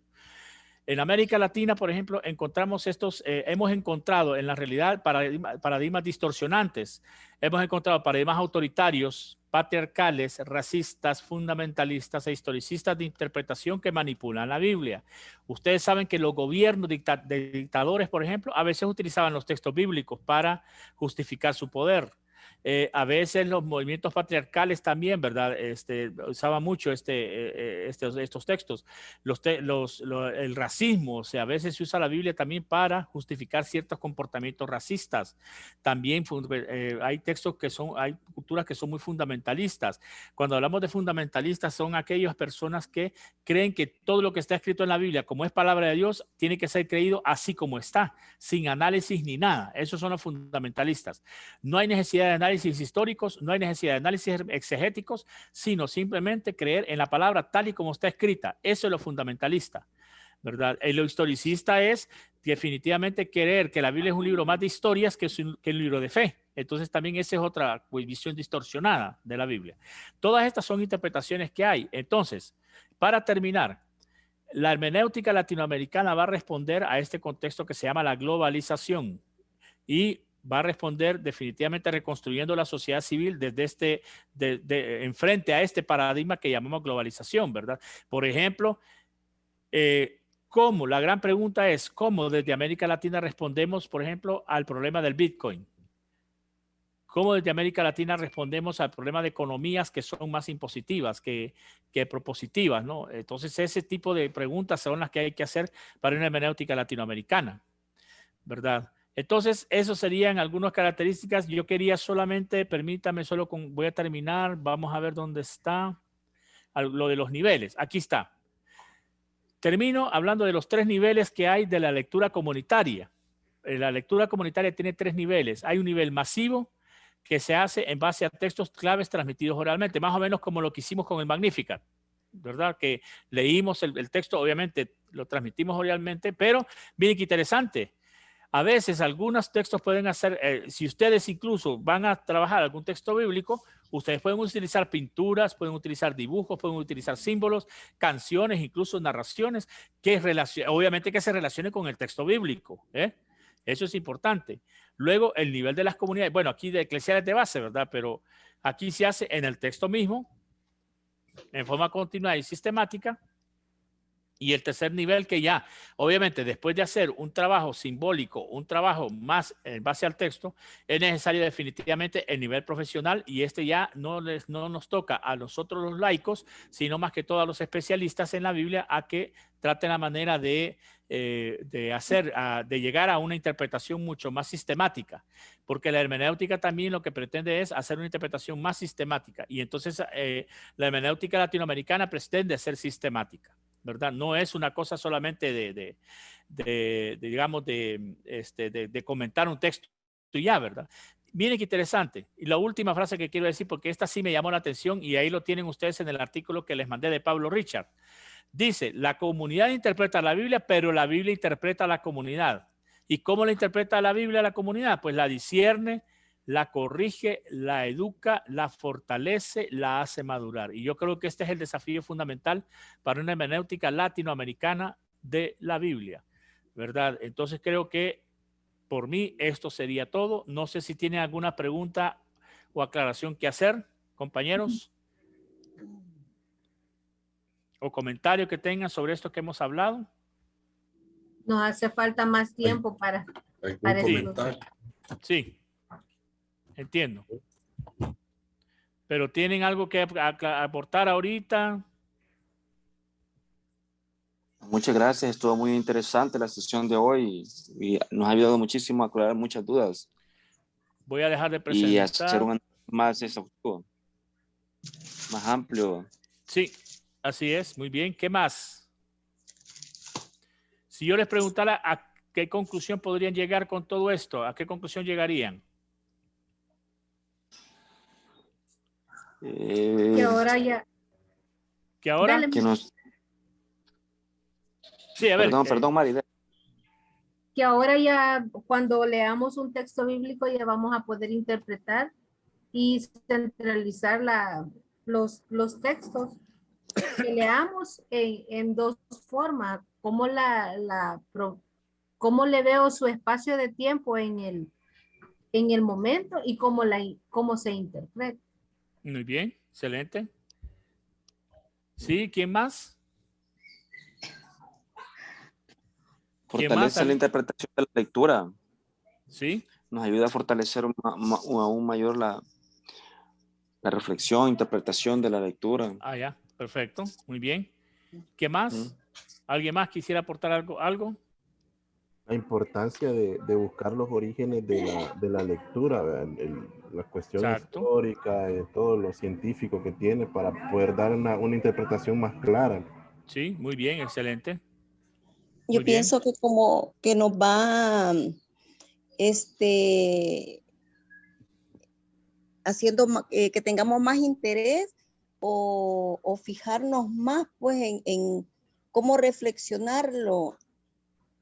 En América Latina, por ejemplo, hemos encontrado en la realidad paradigmas distorsionantes. Hemos encontrado paradigmas autoritarios, patriarcales, racistas, fundamentalistas e historicistas de interpretación que manipulan la Biblia. Ustedes saben que los gobiernos de dictadores, por ejemplo, a veces utilizaban los textos bíblicos para justificar su poder. A veces los movimientos patriarcales también, ¿verdad? Usaban mucho estos textos. El racismo, o sea, a veces se usa la Biblia también para justificar ciertos comportamientos racistas. También hay textos hay culturas que son muy fundamentalistas. Cuando hablamos de fundamentalistas, son aquellas personas que creen que todo lo que está escrito en la Biblia, como es palabra de Dios, tiene que ser creído así como está, sin análisis ni nada. Esos son los fundamentalistas. No hay necesidad de análisis históricos, no hay necesidad de análisis exegéticos, sino simplemente creer en la palabra tal y como está escrita. Eso es lo fundamentalista, ¿verdad? El historicista definitivamente creer que la Biblia es un libro más de historias que un libro de fe. Entonces también esa es otra visión distorsionada de la Biblia. Todas estas son interpretaciones que hay. Entonces, para terminar, la hermenéutica latinoamericana va a responder a este contexto que se llama la globalización y va a responder definitivamente reconstruyendo la sociedad civil desde enfrente a este paradigma que llamamos globalización, ¿verdad? Por ejemplo, ¿cómo? La gran pregunta es, ¿cómo desde América Latina respondemos, por ejemplo, al problema del Bitcoin? ¿Cómo desde América Latina respondemos al problema de economías que son más impositivas que propositivas, ¿no? Entonces, ese tipo de preguntas son las que hay que hacer para una hermenéutica latinoamericana, ¿verdad? Entonces, eso serían algunas características. Yo quería solamente, permítame, voy a terminar. Vamos a ver dónde está lo de los niveles. Aquí está. Termino hablando de los 3 niveles que hay de la lectura comunitaria. La lectura comunitaria tiene 3 niveles. Hay un nivel masivo que se hace en base a textos claves transmitidos oralmente, más o menos como lo que hicimos con el Magnificat, ¿verdad? Que leímos el texto, obviamente lo transmitimos oralmente, pero miren qué interesante. A veces algunos textos pueden hacer, si ustedes incluso van a trabajar algún texto bíblico, ustedes pueden utilizar pinturas, pueden utilizar dibujos, pueden utilizar símbolos, canciones, incluso narraciones, obviamente que se relacionen con el texto bíblico, ¿eh? Eso es importante. Luego, el nivel de las comunidades, bueno, aquí de eclesiales de base, ¿verdad? Pero aquí se hace en el texto mismo, en forma continua y sistemática. Y el tercer nivel que ya, obviamente, después de hacer un trabajo simbólico, un trabajo más en base al texto, es necesario definitivamente el nivel profesional y este ya no nos toca a nosotros los laicos, sino más que todo a los especialistas en la Biblia a que traten la manera de llegar a una interpretación mucho más sistemática, porque la hermenéutica también lo que pretende es hacer una interpretación más sistemática y entonces la hermenéutica latinoamericana pretende ser sistemática, ¿verdad? No es una cosa solamente de comentar un texto y ya, ¿verdad? Miren qué interesante. Y la última frase que quiero decir, porque esta sí me llamó la atención y ahí lo tienen ustedes en el artículo que les mandé de Pablo Richard. Dice, la comunidad interpreta la Biblia, pero la Biblia interpreta a la comunidad. ¿Y cómo la interpreta la Biblia a la comunidad? Pues la discierne, la corrige, la educa, la fortalece, la hace madurar. Y yo creo que este es el desafío fundamental para una hermenéutica latinoamericana de la Biblia, ¿verdad? Entonces creo que por mí esto sería todo. No sé si tienen alguna pregunta o aclaración que hacer, compañeros, o comentario que tengan sobre esto que hemos hablado. Nos hace falta más tiempo para comentar. Sí. Entiendo. Pero ¿tienen algo que aportar ahorita? Muchas gracias. Estuvo muy interesante la sesión de hoy y nos ha ayudado muchísimo a aclarar muchas dudas. Voy a dejar de presentar. Y hacer un más exhaustivo, más amplio. Sí, así es. Muy bien. ¿Qué más? Si yo les preguntara a qué conclusión podrían llegar con todo esto, ¿a qué conclusión llegarían? Que ahora ya. ¿Que ahora? Dale, que nos... Sí, a ver. Perdón, Mari. Que ahora ya cuando leamos un texto bíblico ya vamos a poder interpretar y centralizar los textos que leamos en 2 formas. Cómo cómo le veo su espacio de tiempo en el momento y cómo se interpreta. Muy bien, excelente. Sí, ¿quién más? Fortalece la interpretación de la lectura. Sí. Nos ayuda a fortalecer aún mayor la reflexión, interpretación de la lectura. Ah, ya, perfecto, muy bien. ¿Qué más? ¿Alguien más quisiera aportar algo? La importancia de buscar los orígenes de la lectura, la cuestión histórica, todo lo científico que tiene para poder dar una interpretación más clara. Sí, muy bien, excelente. Yo pienso que como que nos va haciendo que tengamos más interés o fijarnos más pues en cómo reflexionarlo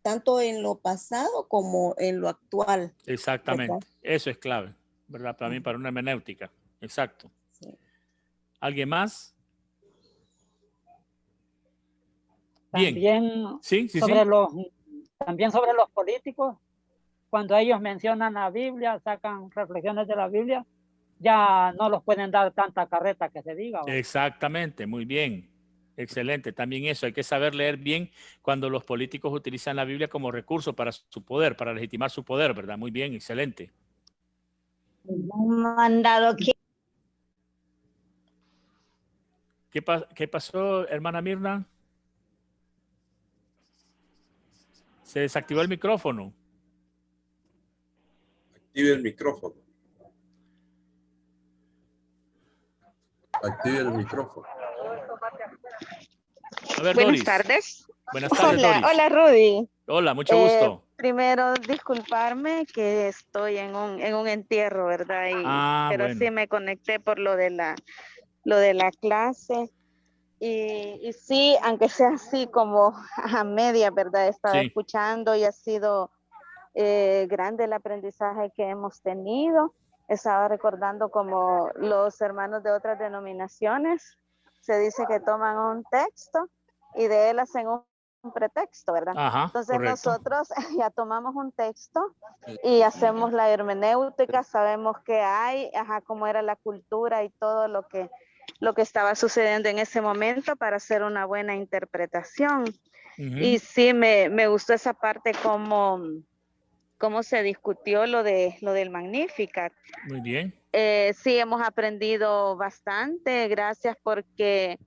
tanto en lo pasado como en lo actual. Exactamente, ¿verdad? eso es clave, ¿verdad? Para mí, para una hermenéutica, exacto. Sí. ¿Alguien más? Bien. También Sí, sí, sobre sí. también sobre los políticos, cuando ellos mencionan la Biblia, sacan reflexiones de la Biblia, ya no los pueden dar tanta carreta que se diga. ¿va? Exactamente, muy bien. Excelente. También eso, hay que saber leer bien cuando los políticos utilizan la Biblia como recurso para su poder, para legitimar su poder, ¿verdad? Muy bien, excelente. Mandado que ¿Qué pasó, hermana Mirna? Se desactivó el micrófono. Active el micrófono. Active el micrófono. A ver, Buenas Doris. tardes. Buenas tardes, Hola, Doris. hola Rudy. Hola, mucho gusto. Primero, disculparme que estoy en un entierro, ¿verdad? Pero bueno. sí me conecté por lo de la clase. Y sí, aunque sea así como a media, ¿verdad? Estaba Sí. escuchando y ha sido grande el aprendizaje que hemos tenido. Estaba recordando como los hermanos de otras denominaciones se dice que toman un texto y de él hacen un pretexto, ¿verdad? Ajá, Entonces correcto. nosotros ya tomamos un texto y hacemos la hermenéutica, sabemos qué hay, cómo era la cultura y todo lo que estaba sucediendo en ese momento para hacer una buena interpretación. Y sí, me gustó esa parte cómo se discutió lo del Magnificat. Muy bien. Sí, hemos aprendido bastante, gracias, porque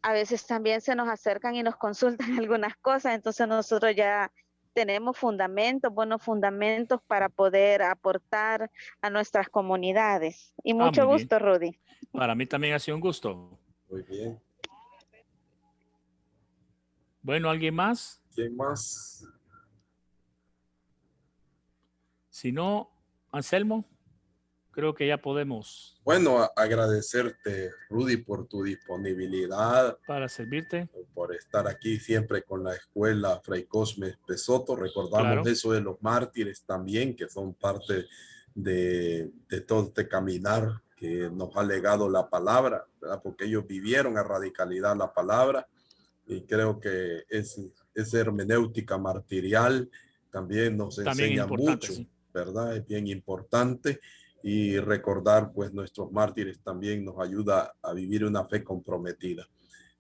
a veces también se nos acercan y nos consultan algunas cosas, entonces nosotros ya tenemos buenos fundamentos para poder aportar a nuestras comunidades. Y mucho muy gusto, bien. Rudy. Para mí también ha sido un gusto. Muy bien. Bueno, ¿alguien más? ¿Quién más? Si no, Anselmo, creo que ya podemos. Bueno, agradecerte, Rudy, por tu disponibilidad. Para servirte. Por estar aquí siempre con la escuela Fray Cosme Pesoto. Recordamos eso de los mártires también, que son parte de todo este caminar que nos ha legado la palabra, ¿verdad? Porque ellos vivieron a radicalidad la palabra. Y creo que esa hermenéutica martirial también nos enseña mucho, sí. ¿verdad? Es bien importante, y recordar pues nuestros mártires también nos ayuda a vivir una fe comprometida.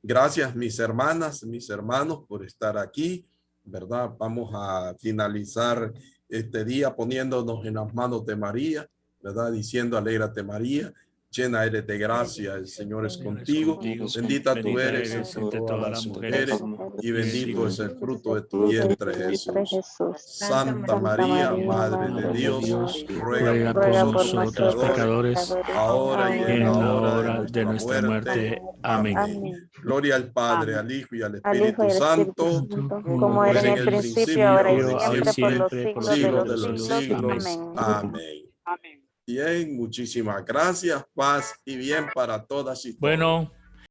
Gracias, mis hermanas, mis hermanos, por estar aquí, ¿verdad? Vamos a finalizar este día poniéndonos en las manos de María, ¿verdad? Diciendo, alégrate María, llena eres de gracia, el Señor es contigo, bendita tú eres entre todas las mujeres y bendito es el fruto de tu vientre, Jesús. Santa María, Madre de Dios, ruega por nosotros pecadores, ahora y en la hora de nuestra muerte. Amén. Gloria al Padre, al Hijo y al Espíritu Santo, como era en el principio, ahora y siempre, por los siglos de los siglos. Amén. Bien, muchísimas gracias, paz y bien para todas y todos. Bueno.